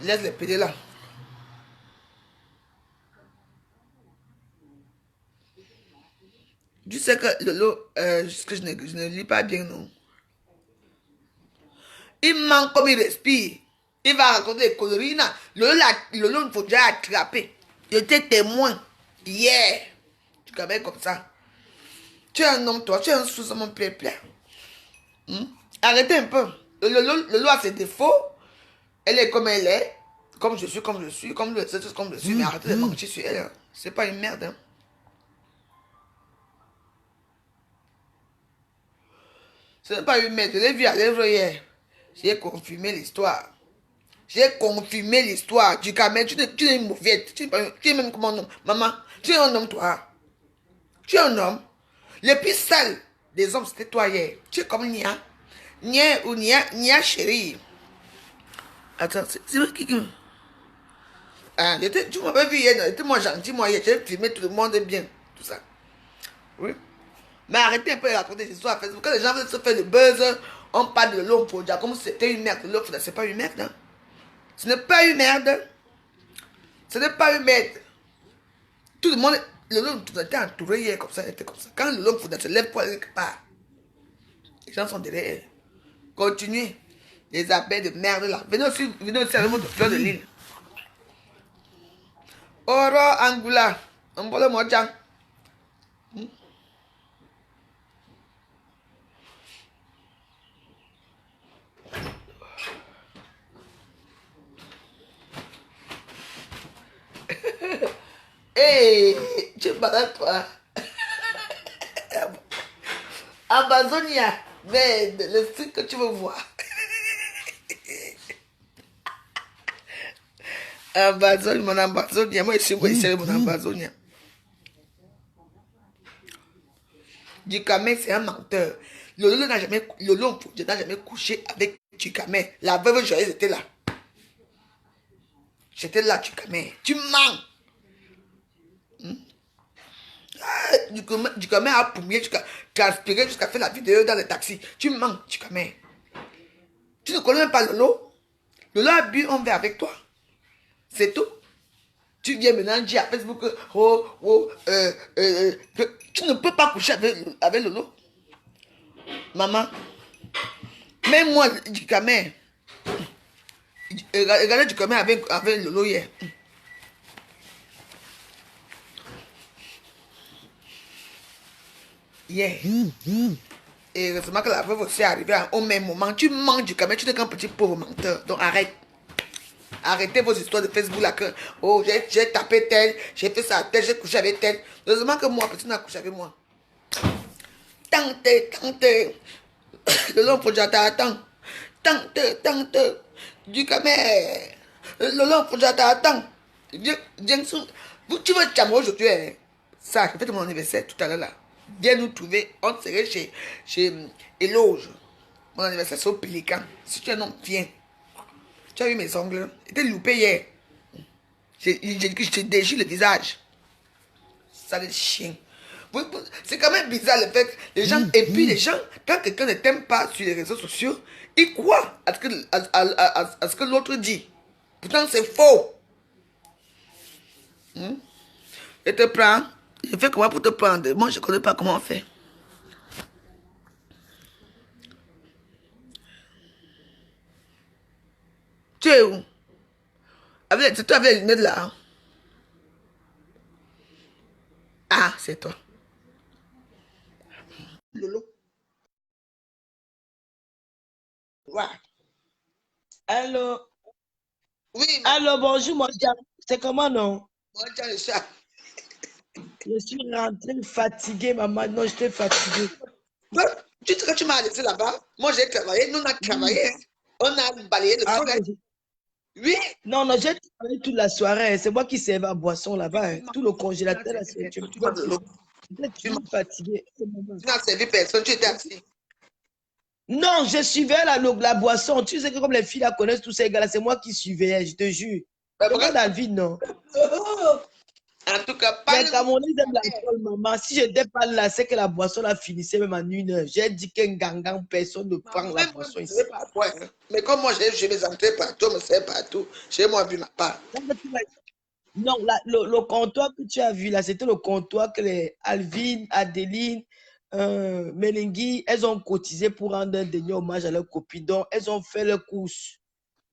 Laisse les pédés là. Tu sais que Lolo, je ne lis pas bien, non. Il manque comme il respire. Il va raconter des conneries. Lolo, il faut déjà attraper. J'étais témoin hier. Tu connais comme ça. Tu es un homme, toi. Tu es un sous-homme plein. Arrêtez un peu. Lolo a ses défauts. Elle est comme elle est. Comme je suis, comme je suis. Comme je suis, comme je suis. Mais arrêtez de mentir sur elle. C'est pas une merde. Hein. Ce n'est pas une merde. Je l'ai vu à l'œuvre hier. J'ai confirmé l'histoire. J'ai confirmé l'histoire du Cameroun. Tu es une mauvaise. Tu es même comme un homme. Maman, tu es un homme, toi. Tu es un homme. Le plus sale des hommes, c'était toi hier. Tu es comme Nia. Nia ou Nia chérie. Attends, c'est moi qui... Ah, tu m'avais vu hier, j'étais moi gentil, moi hier. J'ai filmé tout le monde bien. Tout ça. Oui. Mais arrêtez un peu de raconter des histoires. Quand les gens veulent se faire le buzz, on parle de l'homme pour dire comme si c'était une merde. L'autre, c'est pas une merde. Hein. Ce n'est pas une merde. Ce n'est pas une merde. Tout le monde, le long était entouré hier comme ça, était comme ça. Quand le long se lève pour aller quelque part, les gens sont derrière elle. Continuez. Les abeilles de merde là. Venez aussi avec votre fleur de l'île. Oro Angula. On va le mojan. Hey, tu balades toi. Amazonia. Mais le truc que tu veux voir. Amazonia, mon Amazonia. Moi, je suis mon Amazonia. Djikame, c'est un menteur. Lolo n'a jamais couché avec Djikame. La veuve joyeuse était là. J'étais là, Djikame. Tu mens. Djikame a poumé, transpiré jusqu'à faire la vidéo dans le taxi. Tu mens, Djikame. Tu ne connais même pas Lolo. Lolo a bu un verre avec toi. C'est tout. Tu viens maintenant dire à Facebook que tu ne peux pas coucher avec Lolo. Maman, même moi, Djikame, regardez Djikame avec Lolo hier. Yeah. Et récemment que la veuve aussi est arrivée au même moment. Tu mens Djikame, tu n'es qu'un petit pauvre menteur. Donc arrête. Arrêtez vos histoires de Facebook là que oh j'ai tapé tel, j'ai fait ça tel, j'ai couché avec tel. Heureusement que moi, personne n'a couché avec moi. Tante. Le long pour Jata attends. Tante. Du camé. Le long pour Jata attends. Tu vas te aujourd'hui. Hein? Ça, j'ai fait mon anniversaire tout à l'heure là. Viens nous trouver. On serait chez Éloge. Mon anniversaire, c'est au Pélican. Si tu es un homme, viens. Tu as vu mes ongles? J'étais loupé hier. Je déchire le visage. Ça les chien. C'est quand même bizarre le fait que les gens, et puis les gens, quand quelqu'un ne t'aime pas sur les réseaux sociaux, ils croient à ce que l'autre dit. Pourtant, c'est faux. Je te prends. Je fais comment pour te prendre? Moi, je ne connais pas comment on fait. Tu es où? C'est toi avec les lunettes là. Hein? Ah, c'est toi. Lolo. Ouais. Allô? Oui, Allô, bonjour, mon diable. C'est comment, non? moi, le chat. Je suis rentrée fatiguée, maman. Non, j'étais fatiguée. Tu sais que tu m'as laissé là-bas? Moi, j'ai travaillé. Nous, on a travaillé. Oui. On a balayé le Ah, sol. Hein. Oui. non, non, j'ai travaillé toute la soirée. C'est moi qui servais à boisson là-bas. Hein. Tout le congélateur, là, tu pouvais plus. J'étais Tu toujours fatiguée. n'as servi personne. Tu étais assis. Non, je suivais la boisson. Tu sais que comme les filles là connaissent tous ces gars-là, c'est moi qui surveillais, je te jure. Demande à Alvin, non. En tout cas, Les parle-nous. Camerounais aiment l'alcool, maman. Si je n'étais pas là, c'est que la boisson là finissait même en 1 heure. J'ai dit qu'un gangan, personne ne prend la Même moi, boisson je ne ici. savais pas quoi. Hein. Mais comme moi, j'ai mes entrées partout, on me sert partout. Chez moi, vu ma part. Non, le comptoir que tu as vu là, c'était le comptoir que les Alvin, Adeline, Melengui, elles ont cotisé pour rendre un dernier hommage à leur copine. Donc, elles ont fait leurs courses.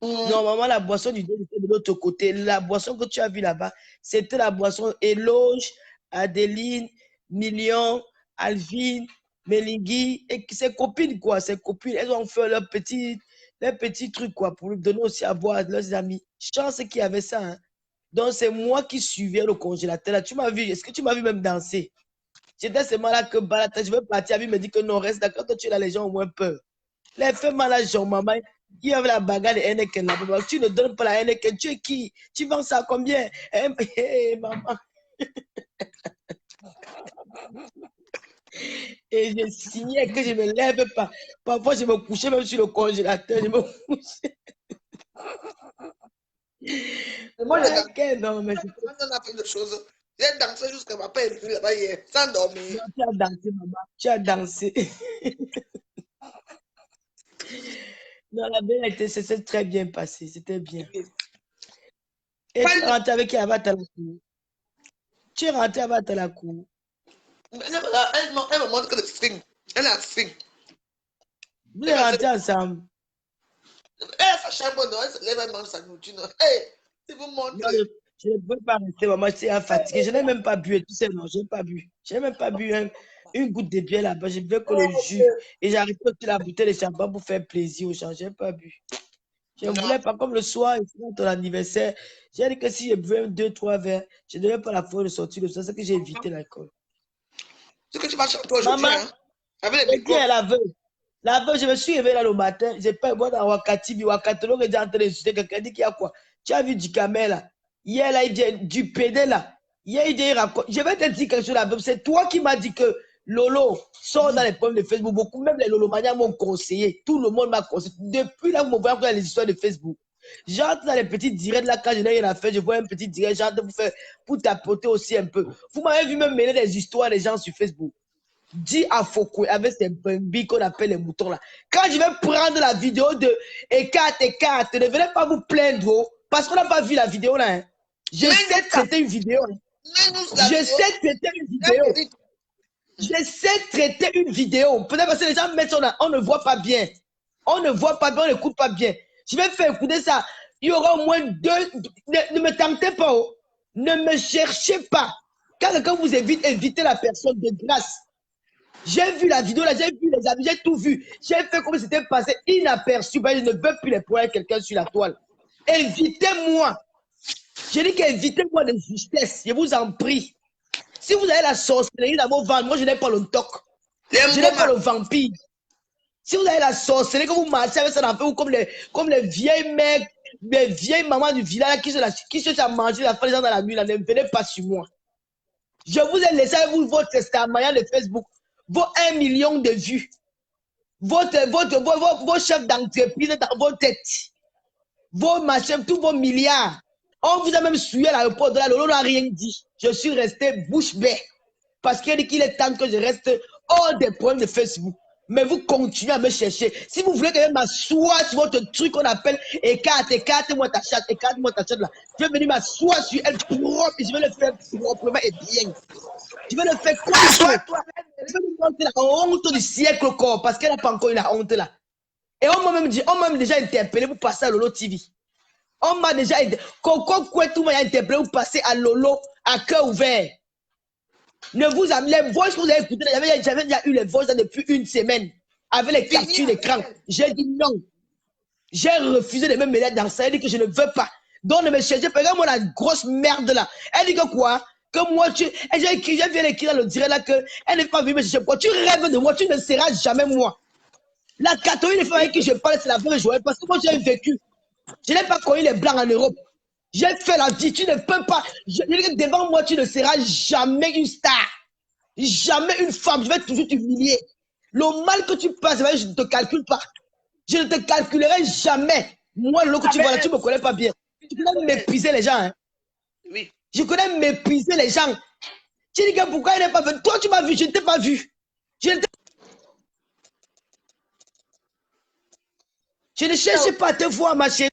Normalement, la boisson du dé était de l'autre côté. La boisson que tu as vue là-bas, c'était la boisson Éloge, Adeline, Million, Alvin, Melingui, et ses copines, quoi. Ses copines, elles ont fait leur petit truc, quoi, pour lui donner aussi à boire à leurs amis. Chance qu'il y avait ça, hein. Donc, c'est moi qui suivais le congélateur. Là. Tu m'as vu, est-ce que tu m'as vu même danser? J'étais seulement là que balata, je veux partir. Lui me dit que non, reste d'accord. Toi, tu es là, les gens ont moins peur. Les femmes là, genre, maman, il y avait la bagarre de Henneken là-bas. Tu ne donnes pas la Henneken. Tu es qui? Tu vends ça à combien? Maman. Et je signais que je ne me lève pas. Parfois, je me couchais même sur le congélateur. Je me couchais. Moi, j'ai dansé. Non, mais on a fait des choses. J'ai dansé jusqu'à ma père est là-bas hier, sans dormir. non, tu as dansé, maman. Tu as dansé. Non, la vérité, c'est très bien passé. C'était bien. Et tu es rentré avec qui à Batalakou? Tu es rentré à Batalakou? Elle me montre que le string. Elle a string. Vous êtes rentrés ensemble? Elle sa chambre, non, elle se lève, elle mange sa nourriture. Hey, si vous montrez. Je ne peux pas rester, maman, je suis fatiguée. Je n'ai même pas bu, tu sais, non, je n'ai pas bu. Je n'ai même pas bu une goutte de bière là-bas. Je buvais que le jus. Et j'arrive aussi la bouteille de champagne pour faire plaisir aux gens. Je n'ai pas bu. Je ne voulais pas, comme le soir, c'est ton anniversaire. J'ai dit que si je buvais 2, 3 verres, je n'avais pas la foi de sortir le soir. C'est que j'ai évité l'alcool. Ce que tu vas chanter aujourd'hui, Maman, hein, avec les micros. la veuve. La veuve, je me suis réveillée là le matin. Je n'ai pas boire dans Wakati, Wakatolo, que j'ai en train d'insulter quelqu'un. Dit qu'il y a quoi? Tu as vu du camel là? Hier, là, il vient du PD là. Hier, il vient raconter. Je vais te dire quelque chose là. C'est toi qui m'as dit que Lolo sort dans les problèmes de Facebook. Beaucoup, même les Lolo Mania m'ont conseillé. Tout le monde m'a conseillé. Depuis là, vous me voyez les histoires de Facebook. J'entre dans les petits directs là, quand je n'ai rien à faire, je vois un petit direct, j'entre pour tapoter aussi un peu. Vous m'avez vu même mêler des histoires des gens sur Facebook. Dis à Foucault avec ces bambis qu'on appelle les moutons là. Quand je vais prendre la vidéo de écarte, ne venez pas vous plaindre, parce qu'on n'a pas vu la vidéo là. Hein. Je sais traiter une vidéo. Hein. Je sais traiter une vidéo. Je sais traiter une vidéo. Peut-être parce que les gens mettent ça, on ne voit pas bien. On ne voit pas bien, on n'écoute pas bien. Je vais faire écouter ça. Il y aura au moins 2. Ne me tentez pas. Oh. Ne me cherchez pas. Quand quelqu'un vous invite, invitez la personne de grâce. J'ai vu la vidéo là, j'ai vu les amis, j'ai tout vu. J'ai fait comme si c'était passé inaperçu. Ben, je ne veux plus les points quelqu'un sur la toile. Invitez-moi. Je dis qu'invitez-moi de justesse. Je vous en prie. Si vous avez la sorcellerie dans vos ventres, moi je n'ai pas le toc. Je n'ai pas le vampire. Si vous avez la sorcellerie, que vous marchez avec ça dans le feu, comme les vieilles mecs, les vieilles mamans du village qui se à manger la fin des gens dans la nuit, là, ne venez pas sur moi. Je vous ai laissé avec vous votre testament de Facebook, vos 1 million de vues, vos chefs d'entreprise dans vos têtes, vos machins, tous vos milliards. On vous a même suivi à l'aéroport de là, Lolo n'a rien dit. Je suis resté bouche bée. Parce qu'il est temps que je reste hors des problèmes de Facebook. Mais vous continuez à me chercher. Si vous voulez que je m'assoie sur votre truc qu'on appelle écarte-moi ta chatte là. Je vais venir m'asseoir sur elle propre et je vais le faire proprement et bien. Je vais le faire comme il faut. Je vais lui montrer la honte du siècle corps parce qu'elle n'a pas encore eu la honte là. Et on m'a même déjà interpellé pour passer à Lolo TV. On m'a déjà aidé. Tout m'a interpellé pour passer à Lolo à cœur ouvert. Ne vous amenez les voix que vous avez écoutées, j'avais déjà eu les voix depuis 1 semaine avec les captures d'écran. J'ai dit non. J'ai refusé de me mêler dans ça. Elle dit que je ne veux pas. Donc, ne me cherchez pas. Regarde-moi la grosse merde là. Elle dit que quoi? Que moi, j'ai écrit, j'ai vu écrire dans le direct là que elle n'est pas venue me chercher. Pourquoi? Tu rêves de moi, tu ne seras jamais moi. La catholique, les femmes avec qui je parle, c'est la vraie Joël. Parce que moi, j'ai vécu. Je n'ai pas connu les blancs en Europe. J'ai fait la vie. Tu ne peux pas. Devant moi, tu ne seras jamais une star. Jamais une femme. Je vais toujours t'humilier. Le mal que tu passes, je ne te calcule pas. Je ne te calculerai jamais. Moi, le que tu vois là, tu ne me connais pas bien. Tu connais mépriser les gens. Hein? Oui. Je connais mépriser les gens. Tu dis que pourquoi il n'est pas venu? Toi, tu m'as vu, je ne t'ai pas vu. Je ne cherche pas à te voir, ma chérie.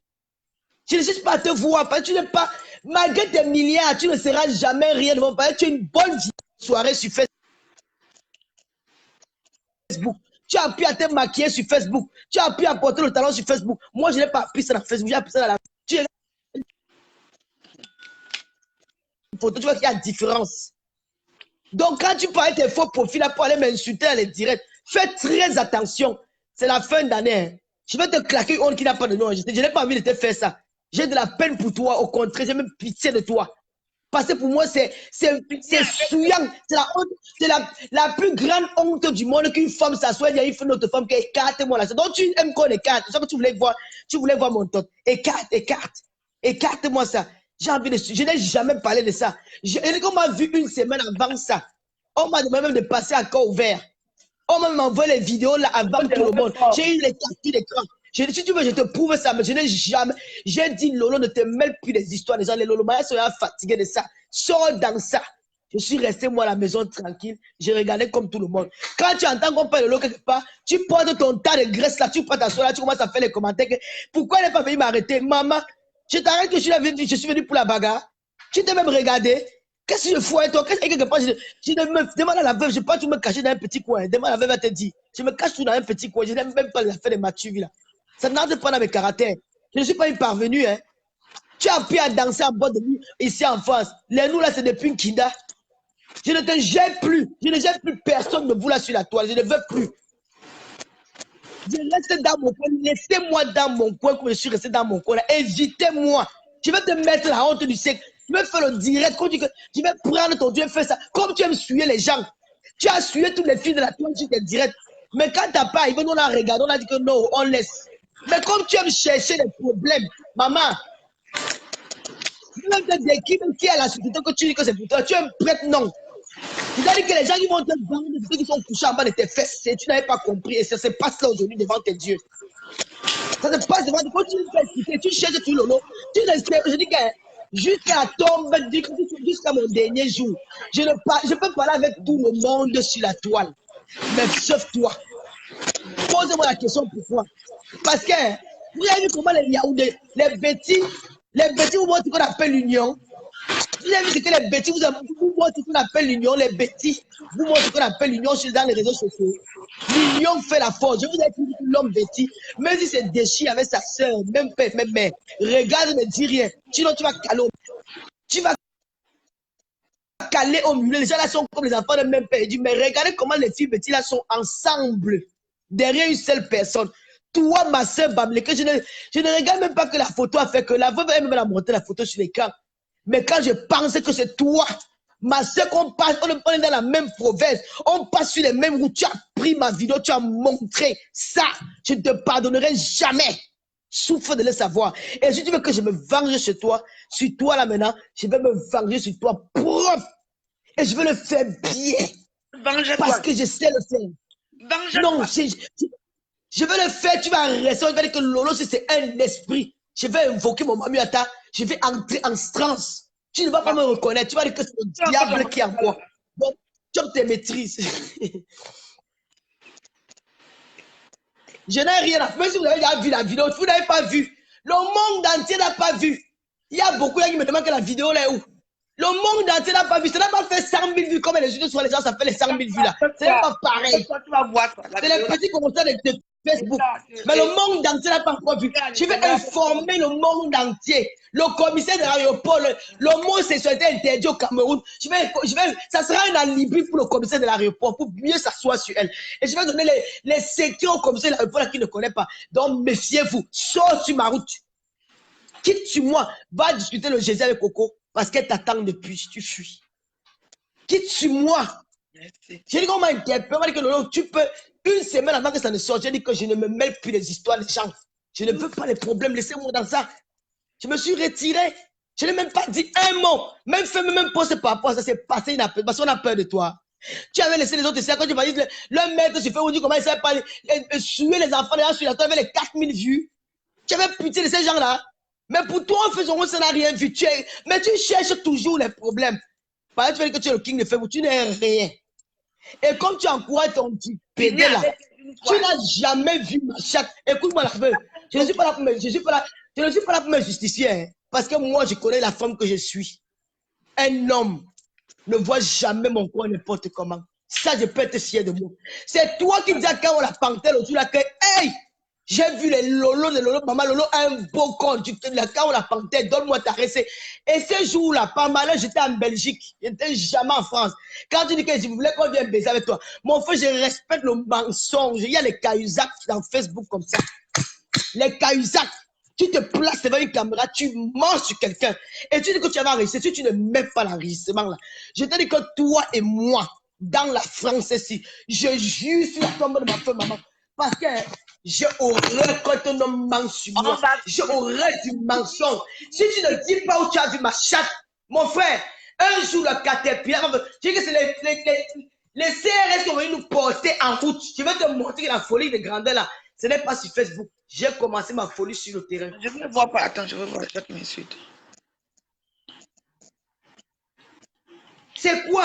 Je ne cherche pas à te voir. Parce que tu n'es pas, malgré tes milliards, tu ne seras jamais rien devant. Parce que tu as une bonne soirée sur Facebook. Tu as pu à te maquiller sur Facebook. Tu as pu apporter le talent sur Facebook. Moi, je n'ai pas appris ça dans Facebook. J'ai appris ça dans la... Tu es... photo, tu vois qu'il y a différence. Donc, quand tu parles tes faux profils là pour aller m'insulter dans les directs, fais très attention. C'est la fin d'année. Hein. Je vais te claquer une honte qui n'a pas de nom. Je n'ai pas envie de te faire ça. J'ai de la peine pour toi. Au contraire, j'ai même pitié de toi. Parce que pour moi, c'est souillant. C'est la honte. C'est la plus grande honte du monde qu'une femme s'assoit. Il y a une autre femme qui écarte-moi là. Donc, tu aimes qu'on écarte. C'est ça que tu voulais voir mon tot. Écarte. Écarte-moi ça. J'ai envie de... Je n'ai jamais parlé de ça. On m'a vu une semaine avant ça. On m'a demandé même de passer à corps ouvert. On m'a envoyé les vidéos là avant tout le monde. J'ai eu les captures d'écran. Si tu veux, je te prouve ça, mais je n'ai jamais... J'ai dit, Lolo, ne te mêle plus des histoires des gens. Les Lolo Maya sont fatigués de ça. Sors dans ça. Je suis resté, moi, à la maison, tranquille. J'ai regardé comme tout le monde. Quand tu entends qu'on parle de l'eau quelque part, tu portes ton tas de graisse là, tu prends ta soeur là, tu commences à faire les commentaires. Pourquoi elle n'est pas venue m'arrêter? Maman, je t'arrête que je suis venu pour la bagarre. Tu t'es même regardé. Qu'est-ce que je fous avec toi? Qu'est-ce que quelque part, je me demande à la veuve, je ne peux pas tout me cacher dans un petit coin. Demande à la veuve, elle te dit. Je me cache tout dans un petit coin. Je n'aime même pas les affaires de Mathieu là. Ça n'entre pas dans mes caractères. Je ne suis pas une parvenue. Hein. Tu as appris à danser en boîte de nuit ici en France. Les nous là, c'est depuis une kinda. Je ne te gère plus. Je ne gère plus personne de vous là sur la toile. Je ne veux plus. Je reste dans mon coin. Laissez-moi dans mon coin comme je suis resté dans mon coin. Évitez-moi. Je vais te mettre la honte du siècle. Je vais faire le direct. Je vais prendre ton Dieu, faire ça. Comme tu aimes suer les gens. Tu as sué toutes les filles de la toile sur tes directs. Mais quand tu n'as pas, ils vont nous la regarder. On a dit que non, on laisse. Mais comme tu aimes chercher des problèmes, maman, tu aimes te décrire qui est à la société que tu dis que c'est pour toi. Tu es un prêtre, non. C'est-à-dire que les gens qui vont te vendre, ceux qui sont couchés en bas de tes fesses, tu n'avais pas compris. Et ça se passe là aujourd'hui devant tes dieux. Ça se passe devant tes dieux. Quand tu fais tu cherches tout le long. Je dis que jusqu'à tombe, jusqu'à mon dernier jour, je peux parler avec tout le monde sur la toile. Mais sauf toi. Posez-moi la question pourquoi. Parce que vous avez vu comment les Yaoundés, les bêtis, vous montrent ce qu'on appelle l'union. Vous avez vu que les bêtis, vous montrent ce qu'on appelle l'union, les bêtis, vous montrent ce qu'on appelle l'union dans les réseaux sociaux. L'union fait la force. Je vous ai dit que l'homme bêtis, même si c'est déchiré avec sa soeur, même père, même mère, regarde, ne dis rien. Sinon, tu vas caler. Tu vas caler au milieu. Les gens là sont comme les enfants de même père. Il dit, mais regardez comment les filles bêtis là sont ensemble. Derrière une seule personne. Toi, ma soeur Bamleke, je ne regarde même pas que la photo a fait que la veuve elle me l'a montré la photo sur l'écran. Mais quand je pense que c'est toi, ma soeur, on est dans la même province, on passe sur les mêmes routes, tu as pris ma vidéo, tu as montré ça, je ne te pardonnerai jamais. Souffre de le savoir. Et si tu veux que je me venge sur toi là maintenant, je vais me venger sur toi propre. Et je vais le faire bien. Parce que je sais le faire. Non, je vais le faire, tu vas rester, je vais dire que Lolo, c'est un esprit. Je vais invoquer mon Mamuata, je vais entrer en transe. Tu ne vas pas me reconnaître, tu vas dire que c'est le diable qui est en moi. Donc, tu te maîtrises. Je n'ai rien à faire. Même si vous avez déjà vu la vidéo, vous n'avez pas vu. Le monde entier n'a pas vu. Il y a beaucoup qui me demandent que la vidéo là est où. Le monde entier n'a pas vu. Ça n'a pas fait 100 000 vues comme les vidéos sur les gens, ça fait les 100 000 vues là. C'est pas pareil. C'est les petits commentaires de Facebook. Mais le monde entier n'a pas encore vu. Je vais informer le monde entier. Le commissaire de l'aéroport, l'homosexualité interdit au Cameroun. Ça sera un alibi pour le commissaire de l'aéroport, pour mieux s'asseoir sur elle. Et je vais donner les secrets au commissaire de l'aéroport qui ne connaît pas. Donc, méfiez-vous, sors sur ma route. Quitte sur moi, va discuter le Jésus avec Coco, parce qu'elle t'attend depuis, tu fuis. Quitte sur moi. J'ai dit qu'on m'a interpellé, que tu peux, une semaine avant que ça ne sorte, j'ai dit que je ne me mêle plus des histoires des gens. Je ne veux pas les problèmes, laissez-moi dans ça. Je me suis retiré. Je n'ai même pas dit un mot. Même fait, même poste par rapport à ça, c'est passé inaperçu, parce qu'on a peur de toi. Tu avais laissé les autres ici, quand tu vas dire, le maître se fait, on dit comment il s'est pas suer les enfants, les gens sur la toile avec les 4000 vues. Tu avais pitié de ces gens-là. Mais pour toi, en faisant ça n'a rien vu. Mais tu cherches toujours les problèmes. Par exemple, tu vas dire que tu es le king de Facebook, tu n'es rien. Et comme tu encourages ton petit pédé là, tu n'as jamais vu ma chatte. Écoute-moi la feuille. Je ne suis pas là pour me justifier. Hein, parce que moi, je connais la femme que je suis. Un homme ne voit jamais mon corps n'importe comment. Ça, je peux être fier de moi. C'est toi qui dis à quand on la panthère au-dessus là que, hey, j'ai vu les Lolo, maman Lolo a un beau corps. Quand on la panthère, donne-moi ta recette. Et ce jour-là, pas mal, j'étais en Belgique. J'étais jamais en France. Quand tu dis que je voulais qu'on vienne baiser avec toi, mon frère, je respecte le mensonge. Il y a les cahuzacs dans Facebook comme ça. Les cahuzacs. Tu te places devant une caméra, tu manges sur quelqu'un. Et tu dis que tu vas réussir. Si tu ne mets pas l'enregistrement là, je te dis que toi et moi, dans la France ici, je jure sur la tombe de ma femme, maman. Parce que j'ai horreur quand un homme ment sur moi. J'ai horreur du mensonge. Si tu ne dis pas où tu as vu ma chatte, mon frère, un jour le caterpillar, je dis que c'est les CRS qui vont nous porter en route. Je vais te montrer la folie de grandeur là. Ce n'est pas sur Facebook. J'ai commencé ma folie sur le terrain. Je ne vois pas. Attends, je veux voir chaque minute. C'est quoi?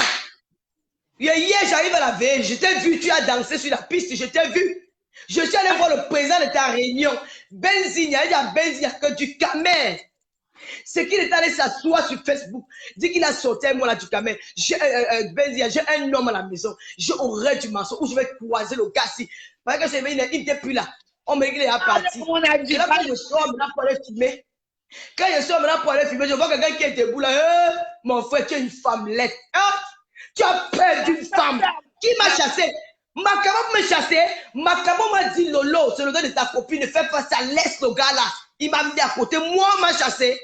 Hier, j'arrive à la veille. Je t'ai vu, tu as dansé sur la piste. Je t'ai vu. Je suis allé voir le président de ta réunion. Benzina, il y a Benzina que du camel. C'est qu'il est allé s'asseoir sur Facebook. Dit qu'il a sauté moi là du camel. Benzina, j'ai un homme à la maison. J'ai horreur du mensonge où je vais croiser le gars si. Parce que c'est il n'était plus là. On me dit qu'il est parti. Et là, quand je sors maintenant pour aller filmer. Quand je sors maintenant pour aller filmer, je vois quelqu'un qui est debout là. Mon frère, tu es une femmelette. Hein? Tu as peur d'une femme. Qui m'a chassé? Makabo m'a chassé. Makabo m'a dit Lolo, c'est le gars de ta copine, ne fais pas ça, laisse le gars là. Il m'a mis à côté. Moi, m'a chassé.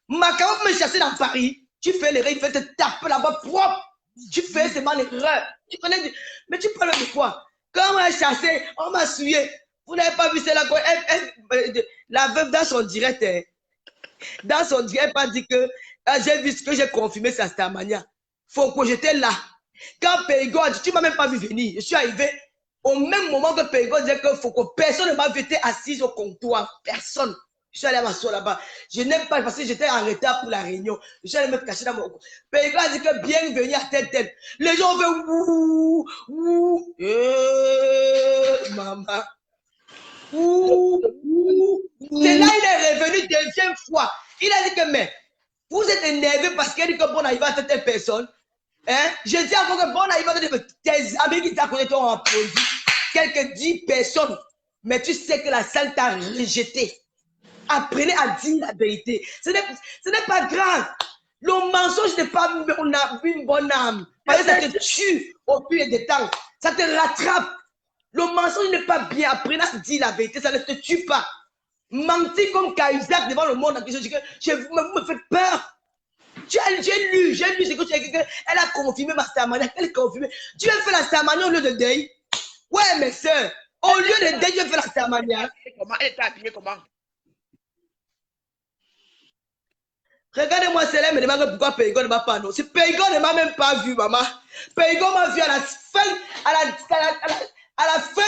Makabo m'a chassé dans Paris. Tu fais l'erreur, il fait te taper là-bas propre. Tu fais seulement l'erreur. Tu connais, mais tu parles de quoi? Quand on m'a chassé, on m'a souillé. Vous n'avez pas vu cela? La veuve dans son direct, dans son direct, elle m'a dit que j'ai vu ce que j'ai confirmé, c'est Starmania. Faut que j'étais là. Quand Périgo a dit, tu ne m'as même pas vu venir. Je suis arrivé au même moment que Périgo disait que faut que personne ne m'a vu, j'étais assise au comptoir. Personne. Je suis allé m'asseoir là-bas. Je n'aime pas parce que j'étais en retard pour la réunion. Je suis allé me cacher dans mon coin. Périgo a dit que bienvenue à telle. Les gens ont fait ouh, ouh. Maman. Ouh, ouh. C'est là il est revenu deuxième fois. Il a dit que mais vous êtes énervé parce qu'elle dit que bon arrive à telle personne. Hein? Je dis encore que bon arrive à tes amis qui t'a connu t'ont applaudi. Quelques 10 personnes. Mais tu sais que la salle t'a rejeté. Apprenez à dire la vérité. Ce n'est pas grave. Le mensonge n'est pas une bonne âme. Parce que ça te tue au fil des temps. Ça te rattrape. Le mensonge n'est pas bien. Apprenez à dire la vérité. Ça ne te tue pas. Mentir comme Cahuzac devant le monde. Vous me faites peur. J'ai lu ce que tu as dit. Elle a confirmé ma Starmania. Elle a confirmé. Tu as fait la Starmania au lieu de deuil. Ouais, mes soeurs. Au lieu de deuil, tu as fait la Starmania. Comment elle était habillée comment? Regardez-moi, celle-là me demande pourquoi Périgo ne m'a pas annoncé. Périgo ne m'a même pas vu, maman. Périgo m'a vu à la fin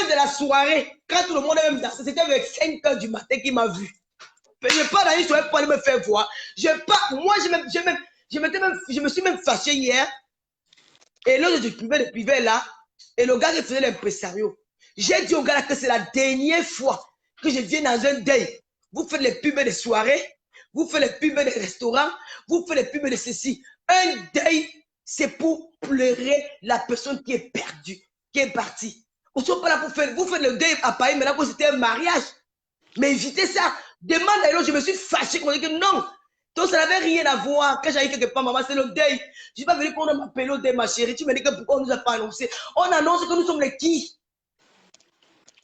de la soirée, quand tout le monde est même dansé. C'était avec 5 h du matin qu'il m'a vu. Je n'ai pas d'aller sur pour aller me faire voir. Moi, je me suis même fâché hier. Et là, je privais le privé là. Et le gars qui faisait l'impresario. J'ai dit au gars là que c'est la dernière fois que je viens dans un deuil. Vous faites les pubs des soirées. Vous faites les pubs des restaurants. Vous faites les pubs de ceci. Un deuil, c'est pour pleurer la personne qui est perdue, qui est partie. Vous ne pas là pour faire, vous faites le deuil à Paris, maintenant que c'était un mariage. Mais évitez ça. Demande à l'autre, je me suis fâché qu'on dit que non. Donc ça n'avait rien à voir. Quand j'arrive quelque part, maman, c'est le deuil. Je ne suis pas venu pour m'appeler au deuil, ma chérie. Tu me dis que pourquoi on ne nous a pas annoncé? On annonce que nous sommes les qui?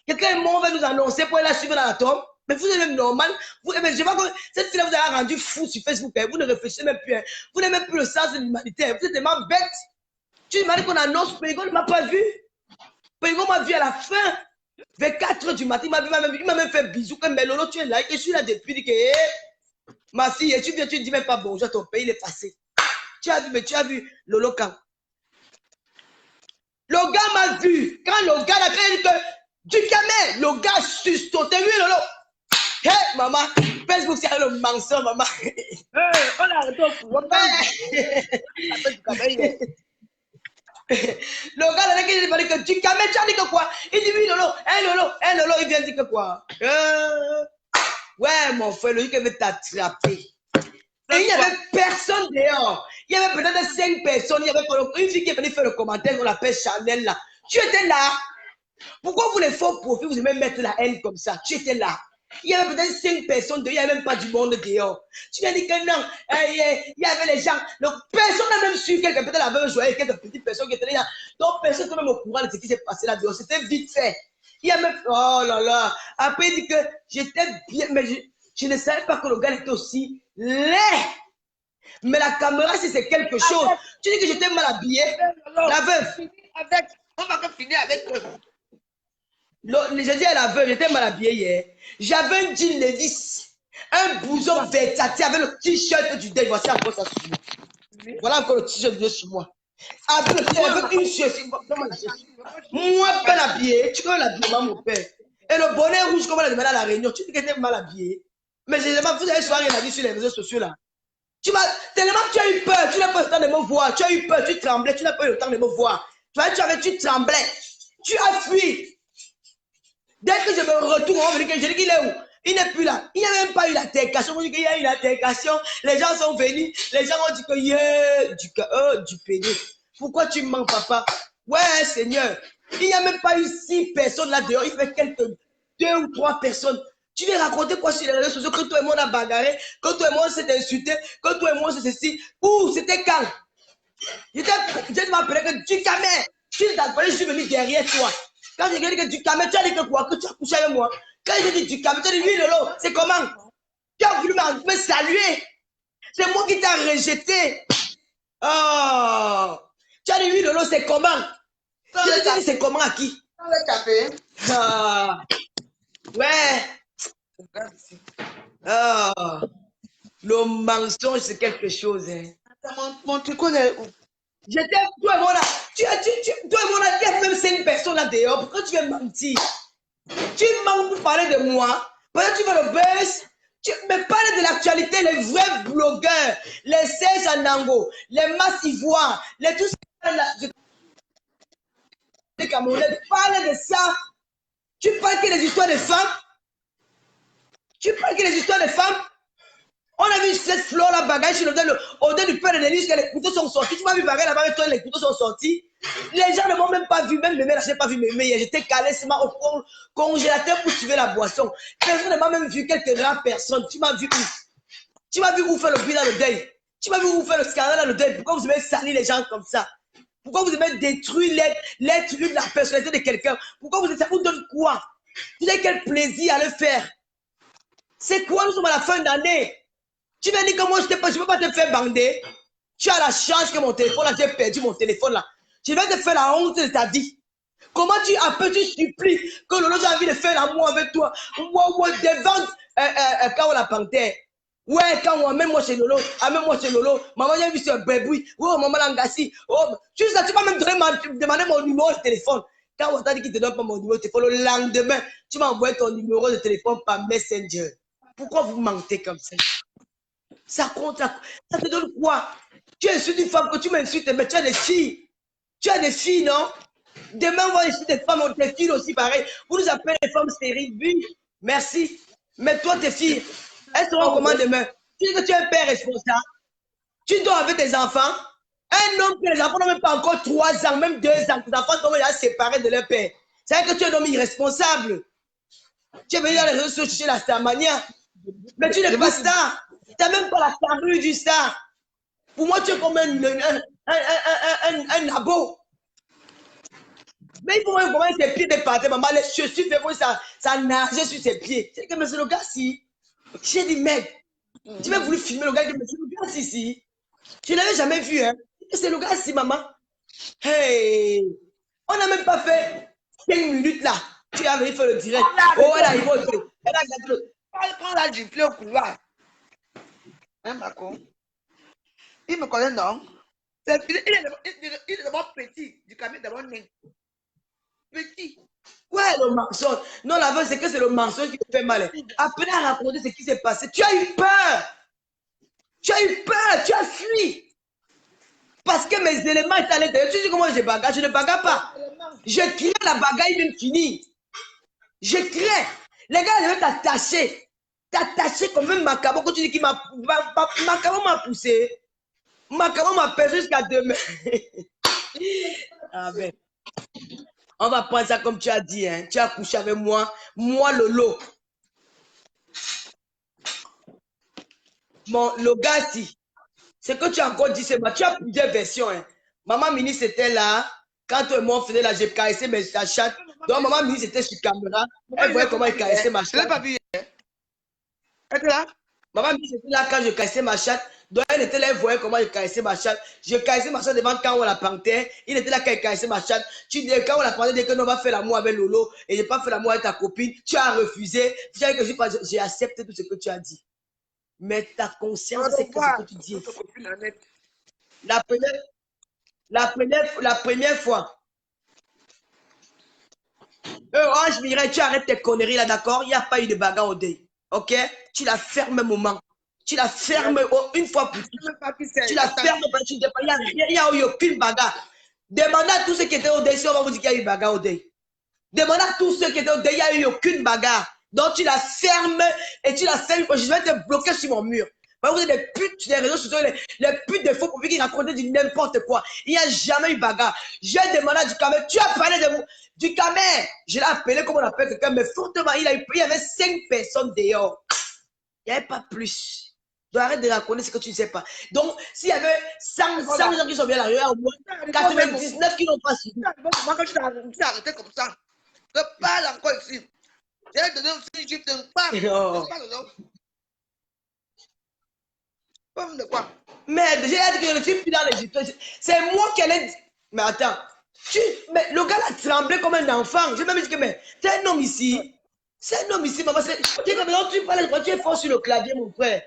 Quelqu'un est mort, va nous annoncer pour aller la suivre dans la tombe. Mais vous êtes même normal. Vous, je vois que cette fille-là vous a rendu fou sur Facebook. Vous ne réfléchissez même plus. Vous n'avez même plus le sens de l'humanité. Vous êtes tellement bête. Tu m'as dit qu'on annonce, Pégo ne m'a pas vu. Pégo m'a vu à la fin. Vers 4 h du matin, il m'a même fait bisou. Mais Lolo, tu es là. Et je suis là depuis. Il dit que, ma fille, tu viens, tu ne dis même pas bonjour, ton pays, il est passé. Tu as vu, mais tu as vu Lolo quand? Le gars m'a vu. Quand le gars a dit que du camé, le gars sustoté. Oui, Lolo. Hé, hey, maman, Facebook, c'est le mensonge, maman. On a arrêté au le gars, là, il dit que du camé, tu as dit que quoi? Il dit oui, Lolo. Lolo, il vient dire que quoi? Ouais, mon frère, lui, il veut t'attraper. Et il n'y avait personne dehors. Il y avait peut-être 5 personnes. Il y avait une fille qui est venue faire le commentaire, on l'appelle Chanel là. Tu étais là. Pourquoi vous les faux profils, vous aimez mettre la haine comme ça? Tu étais là. Il y avait peut-être 5 personnes dehors, il n'y avait même pas du monde dehors. Tu m'as dit que non, il y avait les gens. Donc, personne n'a même su quelques peut-être la même joie, quelques petites personnes qui étaient là. Donc, personne n'était même au courant de ce qui s'est passé là dehors. C'était vite fait. Il y a même. Oh là là. Après, il dit que j'étais bien, mais je ne savais pas que le gars était aussi laid. Mais la caméra, si c'est quelque chose. Tu dis que j'étais mal habillé. La veuve. On va finir avec eux. Je dis à la veuve, j'étais mal habillé hier. J'avais un jean Levi's, un blouson Versace avec le t-shirt du deuil. Voici encore ça sur moi. Voilà encore le t-shirt du deuil sur moi. Avec une chaussure. Moi, bien habillé. Tu connais l'habillement, mon père. Et le bonnet rouge, comme on l'a demandé à la réunion. Tu dis que j'étais mal habillé. Mais généralement, vous avez soiré la vie sur les réseaux sociaux là. Tellement tu as eu peur, tu n'as pas eu le temps de me voir. Tu as eu peur, tu tremblais, tu n'as pas eu le temps de me voir. Tu tremblais. Tu as fui. Dès que je me retourne, on me dit que je dis qu'il est où? Il n'est plus là. Il n'y a même pas eu l'altercation. On dit qu'il y a eu une altercation. Les gens sont venus. Les gens ont dit que du pédé. Pourquoi tu mens, papa? Ouais, Seigneur. Il n'y a même pas eu 6 personnes là dehors. Il fait quelques 2 ou 3 personnes. Tu viens raconter quoi sur les réseaux sociaux? Que toi et moi on a bagarré, que toi et moi on s'est insulté, que toi et moi c'est ceci. Où? C'était quand? Je m'appelais que du camé. Je suis venu derrière toi. Quand j'ai dit que du camé, tu as dit que quoi? Que tu as couché avec moi. Quand j'ai dit du camé, tu as dit oui, Lolo, c'est comment? Tu as voulu me saluer. C'est moi qui t'ai rejeté. Oh. Tu as dit oui, Lolo, c'est comment? Tu as dit c'est comment à qui? Dans le café. Ah. Ouais. Oh. Le mensonge, c'est quelque chose. Hein. Mon tricot est où? J'étais, toi et moi là, toi et moi là, il y a même 5 personnes là dehors. Pourquoi tu veux mentir? Tu mens pour parler de moi. Peut-être tu veux le buzz. Mais parle de l'actualité, les vrais blogueurs, les Serge Anango, les Mass Ivoire, les tous les Camerounais, parle de ça. Tu parles que les histoires de femmes. Tu parles que les histoires de femmes. On a vu cette fleur là, bagage sur au-delà du père de l'Église, que les couteaux sont sortis. Tu m'as vu bagage là-bas avec toi, les couteaux sont sortis. Les gens ne m'ont même pas vu, même mes mères, je n'ai pas vu mes mères. J'étais calé au congélateur pour suivre la boisson. Personne ne m'a même vu, quelques rares personnes. Tu m'as vu où? Tu m'as vu où faire le bilan, le deuil? Tu m'as vu où faire le scandale, le deuil? Pourquoi vous aimez salir les gens comme ça? Pourquoi vous aimez détruire l'être de la personnalité de quelqu'un? Pourquoi ça vous donne quoi? Vous avez quel plaisir à le faire? C'est quoi? Nous sommes à la fin d'année. Tu m'as dit que moi, je ne peux pas te faire bander. Tu as la chance que mon téléphone, là, j'ai perdu mon téléphone, là. Je vais te faire la honte de ta vie. Comment tu appelles, tu supplies que Lolo a envie de faire l'amour avec toi? Moi, devant, quand on la panthère. Ouais, quand on amène moi chez Lolo, amène-moi chez Lolo. Maman, j'ai vu ce bébé. Oh, maman, l'angassi. Oh, tu sais, tu vas même demander mon numéro de téléphone. Quand on t'a dit qu'il ne te donne pas mon numéro de téléphone, le lendemain, tu m'as envoyé ton numéro de téléphone par Messenger. Pourquoi vous mentez comme ça? Ça compte, ça te donne quoi? Tu insultes une femme que tu m'insultes, mais tu as des filles. Tu as des filles, non? Demain, on va insulter des femmes, des filles aussi, pareil. Vous nous appelez les femmes stériles. Oui, merci. Mais toi, tes filles, elles seront comment demain? Tu dis que tu es un père responsable. Tu dors avec tes enfants. Un homme que les enfants n'ont même pas encore 3 ans, même 2 ans. Tes enfants sont déjà séparés de leur père. C'est vrai que tu es un homme irresponsable. Tu es venu dans les réseaux sociaux chercher la Starmania. Mais tu n'es pas star. Tu n'as même pas la carrure du star. Pour moi, tu es comme un nabo. Mais il faut voir comment ses pieds départaient, maman. Les chaussures fait comme ça nageait sur ses pieds. C'est que, monsieur le gars, si. J'ai dit, mec, tu m'as voulu filmer le gars, que monsieur le gars, si. Je ne l'avais jamais vu, hein. C'est le gars, si, maman. Hey, on n'a même pas fait 5 minutes là. Tu as venu faire le direct. Oh, elle a arrivé au truc. Elle a gâté le. Quand la giflé au couloir. Hein, Marco? Il me connaît, non? Il est d'abord petit. Du camion d'abord né. Petit. Ouais, le mensonge. Non, la veuve, c'est que c'est le mensonge qui te fait mal. Après à raconter ce qui s'est passé, tu as eu peur. Tu as eu peur, tu as fui. Parce que mes éléments étaient à l'intérieur. Tu dis comment je bagarre, je ne bagarre pas. Je crée la bagarre, il vient de finir. Je crée. Les gars, ils veulent t'attacher. T'attacher comme un macabre. Quand tu dis qu'il m'a. Macabre m'a poussé. Macabre m'a perdu jusqu'à demain. Ah ben. On va prendre ça comme tu as dit. Hein. Tu as couché avec moi. Moi, Lolo. Bon, le gars, si. Ce que tu as encore dit, c'est moi. Tu as plusieurs versions. Hein. Maman Mini, c'était là. Quand toi et moi, on faisait là, j'ai caressé ta chatte. Donc, maman Mini, c'était sur caméra. Elle voyait comment elle caressait ma chatte. Je l'ai pas vu. Elle était là? Maman Mini, c'était là quand je caressais ma chatte. Donc, elle était là, elle voyait comment je caressais ma chatte. Je caressais ma chatte devant quand on la panthère. Il était là quand il caressait ma chatte. Tu dis, quand on la panthère, dit que non, on va faire l'amour avec Lolo. Et je n'ai pas fait l'amour avec ta copine. Tu as refusé. Tu sais que j'ai accepté tout ce que tu as dit. Mais ta conscience, c'est que ce que tu dis. La première fois. Orange Mireille, tu arrêtes tes conneries là, d'accord? Il n'y a pas eu de bagarre au deuil. Ok? Tu la fermes un moment. Tu la fermes une fois pour toutes. Tu la fermes parce que tu ne dis pas. Il n'y a eu aucune bagarre. Demandez à tous ceux qui étaient au deuil si on va vous dire qu'il y a eu bagarre au deuil. Demandez à tous ceux qui étaient au deuil, il n'y a eu aucune bagarre. Donc tu la fermes et tu la fermes. Je vais te bloquer sur mon mur. Vous êtes des putes sur les réseaux sociaux, les putes de faux profils qui racontaient du n'importe quoi. Il n'y a jamais eu bagarre. J'ai demandé à Ducamer, tu as parlé de moi. Ducamer, je l'ai appelé comme on appelle quelqu'un, mais fortement, il y avait 5 personnes dehors. Il n'y avait pas plus. Donc arrête de raconter ce que tu ne sais pas. Donc, s'il y avait 100 gens qui sont bien là, il y a au moins 99 qui n'ont pas suivi. Moi, quand tu t'es arrêté comme ça, je parle encore ici. J'ai donné aussi une gifle de pas. Pomme de quoi? Mais j'ai dit que je suis plus dans les gifles. C'est moi qui allais dire. Mais attends. Mais le gars a tremblé comme un enfant. J'ai même dit que mais c'est un homme ici. C'est un homme ici, maman. Tu parles, tu es fort sur le clavier, mon frère.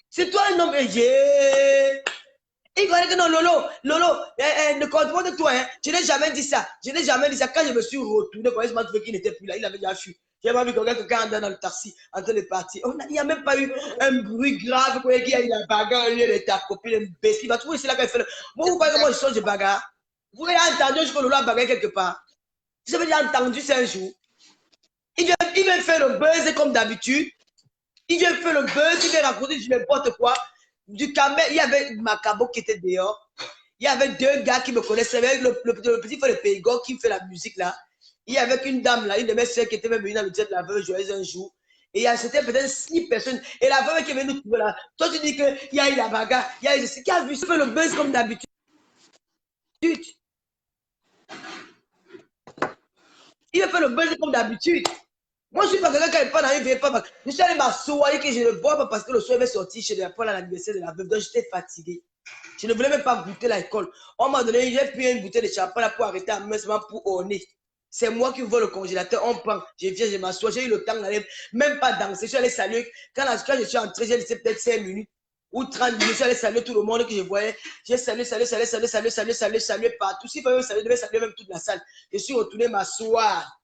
C'est toi un homme. Il connaît que non, Lolo, ne compte pas de toi. Hein. Je n'ai jamais dit ça. Je n'ai jamais dit ça. Quand je me suis retourné, quand je me suis qu'il n'était plus là, il avait déjà fui. J'ai pas vu quelqu'un dans le taxi en train de partir. Il n'y a même pas eu un bruit grave. Il y a eu la bagarre, il y a eu ta copine, une bestie. Il va trouver ici là qu'elle fait. Moi, vous voyez comment je change de bagarre. Vous avez entendu que Lolo a bagarre quelque part. Vous avez déjà entendu ça un jour. Il vient faire le buzz comme d'habitude. Il vient faire le buzz, il vient raconter du n'importe quoi. Ducamer, il y avait Macabo qui était dehors. Il y avait 2 gars qui me connaissaient. Le petit frère de Périgord qui fait la musique là. Il y avait une dame là, une de mes soeurs qui était même venue dans le jet de la veuve joyeuse un jour. Et c'était peut-être 6 personnes. Et la veuve qui est venue nous trouver là. Toi, tu dis qu'il y a eu la bagarre. Il y a eu qui a vu ça fait le buzz comme d'habitude. Il a fait le buzz comme d'habitude. Moi, je suis pas quelqu'un qui n'est pas dans une vieille femme. Je suis allé m'asseoir que je ne bois pas parce que le soir, il avait sorti chez la Paul à l'anniversaire de la veuve. Donc, j'étais fatigué. Je ne voulais même pas goûter l'alcool. On m'a donné, j'ai pris une bouteille de champagne pour arrêter à main seulement pour orner. C'est moi qui ouvre le congélateur, on prend, je viens, je m'assois, j'ai eu le temps d'aller, même pas danser, je suis allé saluer. Quand je suis entré, j'ai laissé peut-être 5 minutes ou 30 minutes, je suis allé saluer tout le monde que je voyais. J'ai salué partout. Si je devais saluer même toute la salle. Je suis retourné m'asseoir.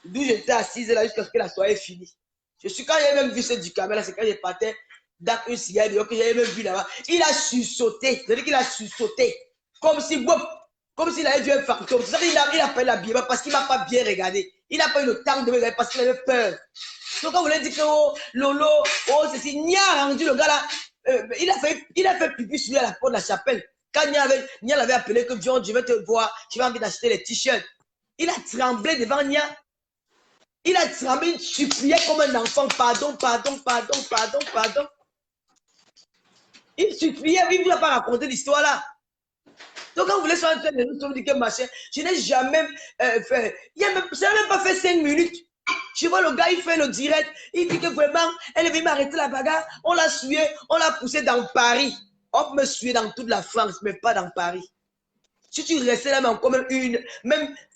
D'où j'étais assise là jusqu'à ce que la soirée finisse. Quand j'ai même vu ce Ducamer là, c'est quand j'ai partais dans une cigarette dehors que j'avais même vu là-bas. Il a sursauté, c'est-à-dire qu'il a sursauté. Comme s'il avait vu un fantôme. C'est ça qu'il a pas eu la bière parce qu'il ne m'a pas bien regardé. Il n'a pas eu le temps de me regarder parce qu'il avait peur. Donc quand vous voulez dire que oh, Lolo, oh ceci, il a rendu le gars là, il a fait pipi sur lui à la porte de la chapelle. Quand Nia l'avait appelé que John, je vais te voir, tu vas envie d'acheter les t-shirts. Il a tremblé devant Nia. Il a tremblé, il suppliait comme un enfant. Pardon, pardon, pardon, pardon, pardon. Il suppliait, il ne vous a pas raconté l'histoire là. Donc quand vous voulez faire un train de nous dire que machin, je n'ai jamais fait. Ça n'a même pas fait 5 minutes. Je vois le gars, il fait le direct. Il dit que vraiment, elle est venue m'arrêter la bagarre. On l'a sué, on l'a poussé dans Paris. On peut me suer dans toute la France, mais pas dans Paris. Si tu restais là,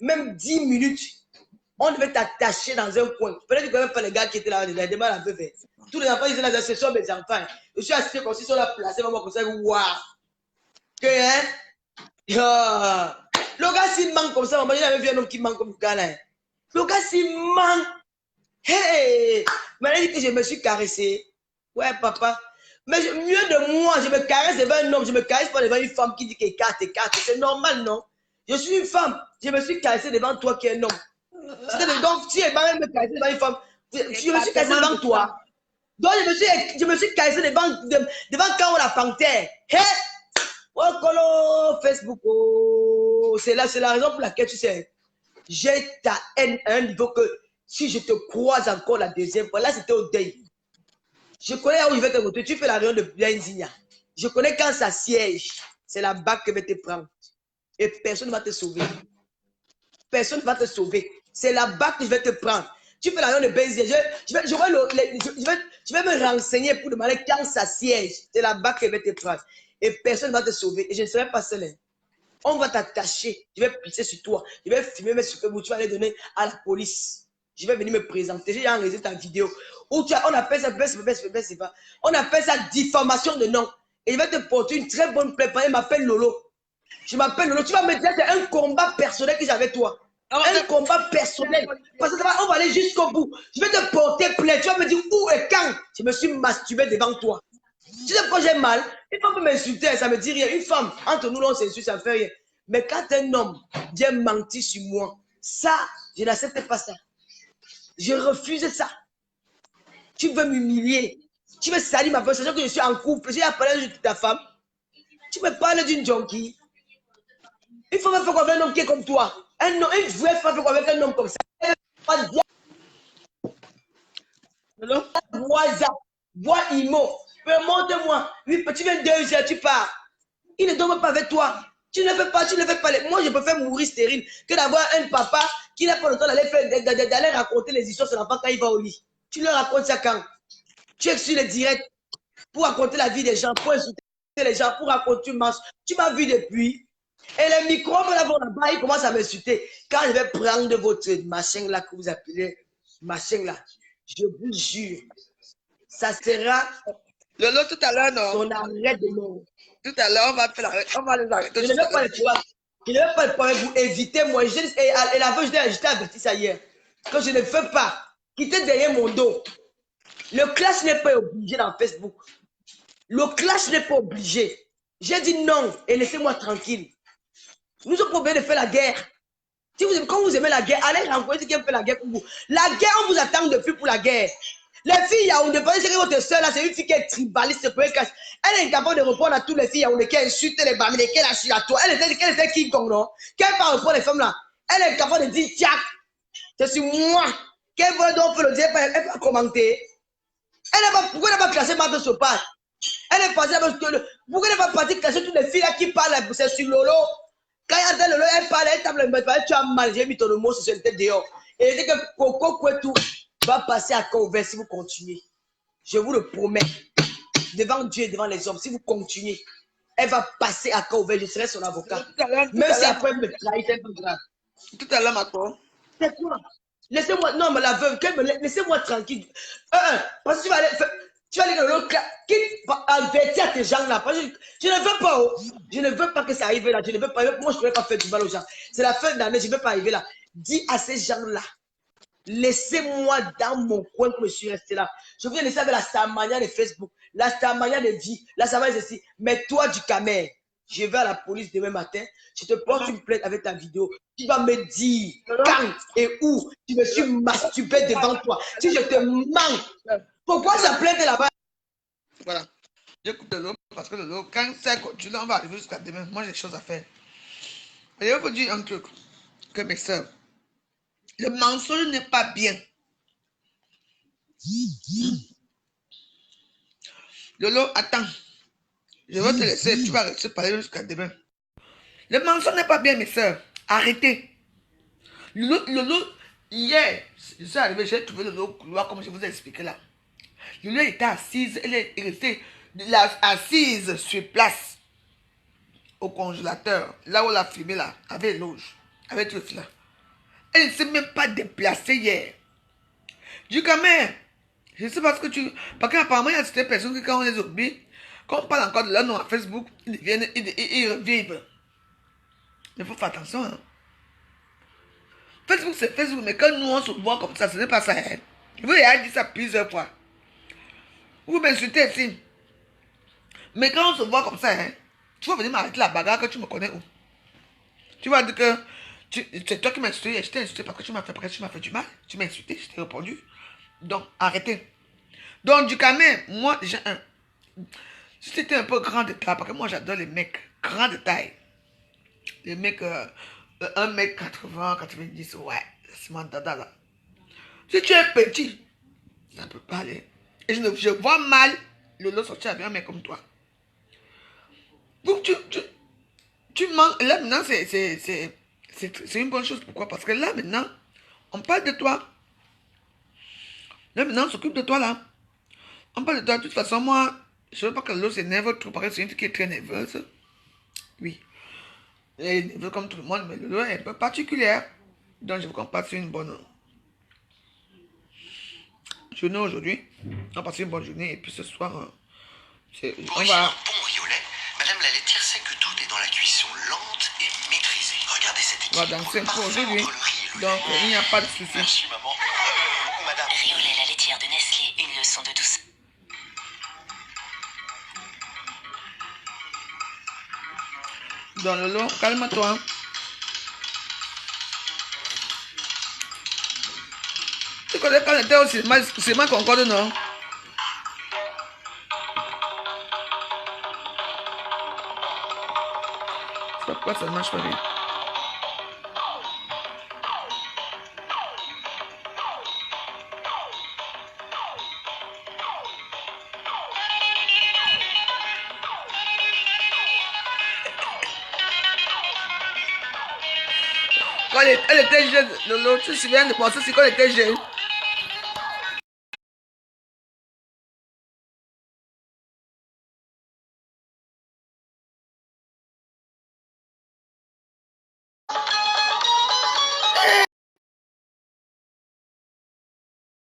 même 10 minutes, on devait t'attacher dans un coin. Peut-être que tu ne connais pas les gars qui étaient là, les démarres un peu fait. Tous les enfants, ils étaient là, ce sont mes enfants. Je suis assis comme si ils sont là placés, maman, comme ça, waouh. Que, hein? Le gars, s'il manque comme ça, maman, il avait vu un homme qui manque comme le gars là. Le gars, s'il manque. Hey! Maintenant, il dit que je me suis caressé. Ouais, papa. Mais mieux de moi, je me caresse devant un homme, je me caresse pas devant une femme qui dit qu'elle carte. C'est normal, non? Je suis une femme, je me suis caressé devant toi qui es un homme. Donc, si elle va me caresser devant une femme, je me suis caressé devant toi. Donc, je me suis caressé devant quand on la panthère. Hey! Oh, Colo, Facebook, oh. C'est la raison pour laquelle, tu sais, j'ai ta haine à un niveau que si je te croise encore la deuxième fois, là, c'était au deuil. Je connais où je vais te retrouver. Tu fais la réunion de Bienzigna. Je connais quand ça siège. C'est la bague que je vais te prendre. Et personne ne va te sauver. Personne ne va te sauver. C'est la bague que je vais te prendre. Tu fais la réunion de Bienzigna. Je vais me renseigner pour demander quand ça siège. C'est la bague que je vais te prendre. Et personne ne va te sauver. Et je ne serai pas seul. On va t'attacher. Je vais pisser sur toi. Je vais filmer mes super. Tu vas les donner à la police. Je vais venir me présenter. J'ai enregistré ta vidéo. Où on appelle ça, on appelle ça diffamation de nom. Et je vais te porter une très bonne plainte. Il m'appelle Lolo. Je m'appelle Lolo. Tu vas me dire que c'est un combat personnel que j'ai avec toi. Un combat personnel. Parce que on va aller jusqu'au bout. Je vais te porter plainte. Tu vas me dire où et quand je me suis masturbé devant toi. Tu sais pourquoi j'ai mal? Une femme peut m'insulter, ça me dit rien. Une femme, entre nous, on s'insulte, ça ne fait rien. Mais quand un homme vient mentir sur moi, ça, je n'accepte pas ça. Je refuse ça. Tu veux m'humilier. Tu veux salir ma personne, que je suis en couple. J'ai appelé de ta femme. Tu me parles d'une junkie. Une femme fait quoi avec un homme qui est comme toi? Une vraie femme fait quoi avec un homme comme ça? Bois Imo. Montre-moi. Oui, tu viens 2 heures, tu pars. Il ne dort pas avec toi. Tu ne fais pas, Moi, je préfère mourir stérile que d'avoir un papa qui n'a pas le temps d'aller raconter les histoires sur l'enfant quand il va au lit. Tu leur racontes ça quand? Tu es sur le direct pour raconter la vie des gens, pour insulter les gens, pour raconter une masse. Tu m'as vu depuis. Et les microbes là-bas, ils commencent à m'insulter. Quand je vais prendre votre machin là que vous appelez machin là, je vous jure, ça sera Lolo, tout à l'heure, non? son arrêt de mort. Tout à l'heure, on va les arrêter. Je ne veux pas le pouvoir. Je ne veux pas le pouvoir. Vous évitez-moi. Et la veuve, je t'ai averti ça hier. Que je ne veux pas quitter derrière mon dos. Le clash n'est pas obligé dans Facebook. Le clash n'est pas obligé. J'ai dit non et laissez-moi tranquille. Nous sommes pas obligés de faire la guerre. Si quand vous aimez la guerre, allez rencontrer qui fait la guerre pour vous. La guerre, on vous attend depuis pour la guerre. Les filles Yaoundé, pensez que votre soeur là, c'est une fille qui est tribaliste. Elle est incapable de répondre à toutes les filles Yaoundé qui insultent les bamines, qui lâchent à toi. Elle était qui Kong, non? Qu'elle parle répondre les femmes là. Elle est incapable de dire tiac. C'est sur moi. Qu'elle veut donc faire le dire, elle va commenter. Pourquoi elle n'a pas classé Marthe Sopage? Elle est passée parce que pourquoi elle n'est pas partie classer toutes les filles là qui parlent, c'est sur Lolo. Quand il y a Lolo, elle parle, elle tape le mec, tu as mal, j'ai mis ton mot sur le tête dehors. Et elle dit que Coco Kwetu va passer à corps ouvert si vous continuez. Je vous le promets. Devant Dieu et devant les hommes, si vous continuez, elle va passer à corps ouvert, je serai son avocat. Même si après elle me trahit, c'est pas grave. Tout à l'heure, Macron. C'est quoi? Laissez-moi, non, mais la veuve, laissez-moi tranquille. Parce que tu vas aller dans l'autre cas. Qui avertit à tes gens là? Parce que je ne veux pas, je ne veux pas que ça arrive là. Je ne veux pas, moi je ne pourrais pas faire du mal aux gens. C'est la fin d'année, je ne veux pas arriver là. Dis à ces gens là, laissez-moi dans mon coin que je suis resté là. Je viens laisser avec la Starmania de Facebook, la Starmania de vie, la Starmania de ceci. Mais toi du Camer, je vais à la police demain matin, je te porte une plainte avec ta vidéo. Tu vas me dire quand et où tu me suis masturbé devant toi. Si je te mens, pourquoi ça plainte là-bas? Voilà. J'écoute de l'eau parce que de l'eau, quand ça continue, on va arriver jusqu'à demain. Moi, j'ai des choses à faire. Et je vais vous dire un truc que mes soeurs, Le mensonge n'est pas bien. Lolo, attends. Je vais te laisser. Tu vas rester parler jusqu'à demain. Le mensonge n'est pas bien, mes soeurs. Arrêtez. Lolo, hier, je suis arrivé, j'ai trouvé Lolo au couloir, comme je vous ai expliqué là. Lolo était assise, elle est restée assise sur place, au congélateur, là où la fumée là, avec l'auge, avec tout cela. Elle ne s'est même pas déplacée hier. Du quand même, je ne sais pas ce que tu... Parce qu'apparemment, il y a certaines personnes qui, quand on les oublie, quand on parle encore de leur nom à Facebook, ils revivent. Il faut faire attention. Hein. Facebook, c'est Facebook, mais quand nous, on se voit comme ça, ce n'est pas ça. Hein. Je vous ai dit ça plusieurs fois. Vous m'insultez ici. Mais quand on se voit comme ça, hein, tu vas venir m'arrêter la bagarre que tu me connais où. Tu vas dire que c'est toi qui m'as insulté, je t'ai insulté parce que tu m'as fait du mal. Tu m'as insulté, je t'ai répondu. Donc, arrêtez. Donc, du quand même, moi, déjà, si c'était un peu grand de taille, parce que moi, j'adore les mecs grands de taille. Les mecs, 1m80, 90, ouais, c'est mon dada là. Si tu es petit, ça ne peut pas aller. Et je vois mal Lolo sortir avec un mec comme toi. Donc, tu manques. Là, maintenant, c'est une bonne chose. Pourquoi? Parce que là, maintenant, on parle de toi. Là, maintenant, on s'occupe de toi, là. On parle de toi. De toute façon, moi, je ne veux pas que Lolo s'énerve trop. Parce que c'est une fille qui est très nerveuse. Oui. Elle est nerveuse comme tout le monde, mais Lolo est un peu particulière. Donc, je veux qu'on passe une bonne journée aujourd'hui. On va passer une bonne journée. Et puis ce soir, on Pour va... un bon riolet, Madame la laitière sait que tout est dans la cuisson lente et maîtrisée. Regardez cette équipe. On va danser pour aujourd'hui. Donc, il n'y a pas de souci. Merci, maman. Madame. Riolet, la laitière de Nestlé, une leçon de douceur. Dans le lot, calme-toi. Tu connais quand on était au cinéma Concorde, non? Je sais pas pourquoi ça ne marche pas bien. Quand elle était jeune, Lolo, tu te souviens de penser si quand elle était jeune?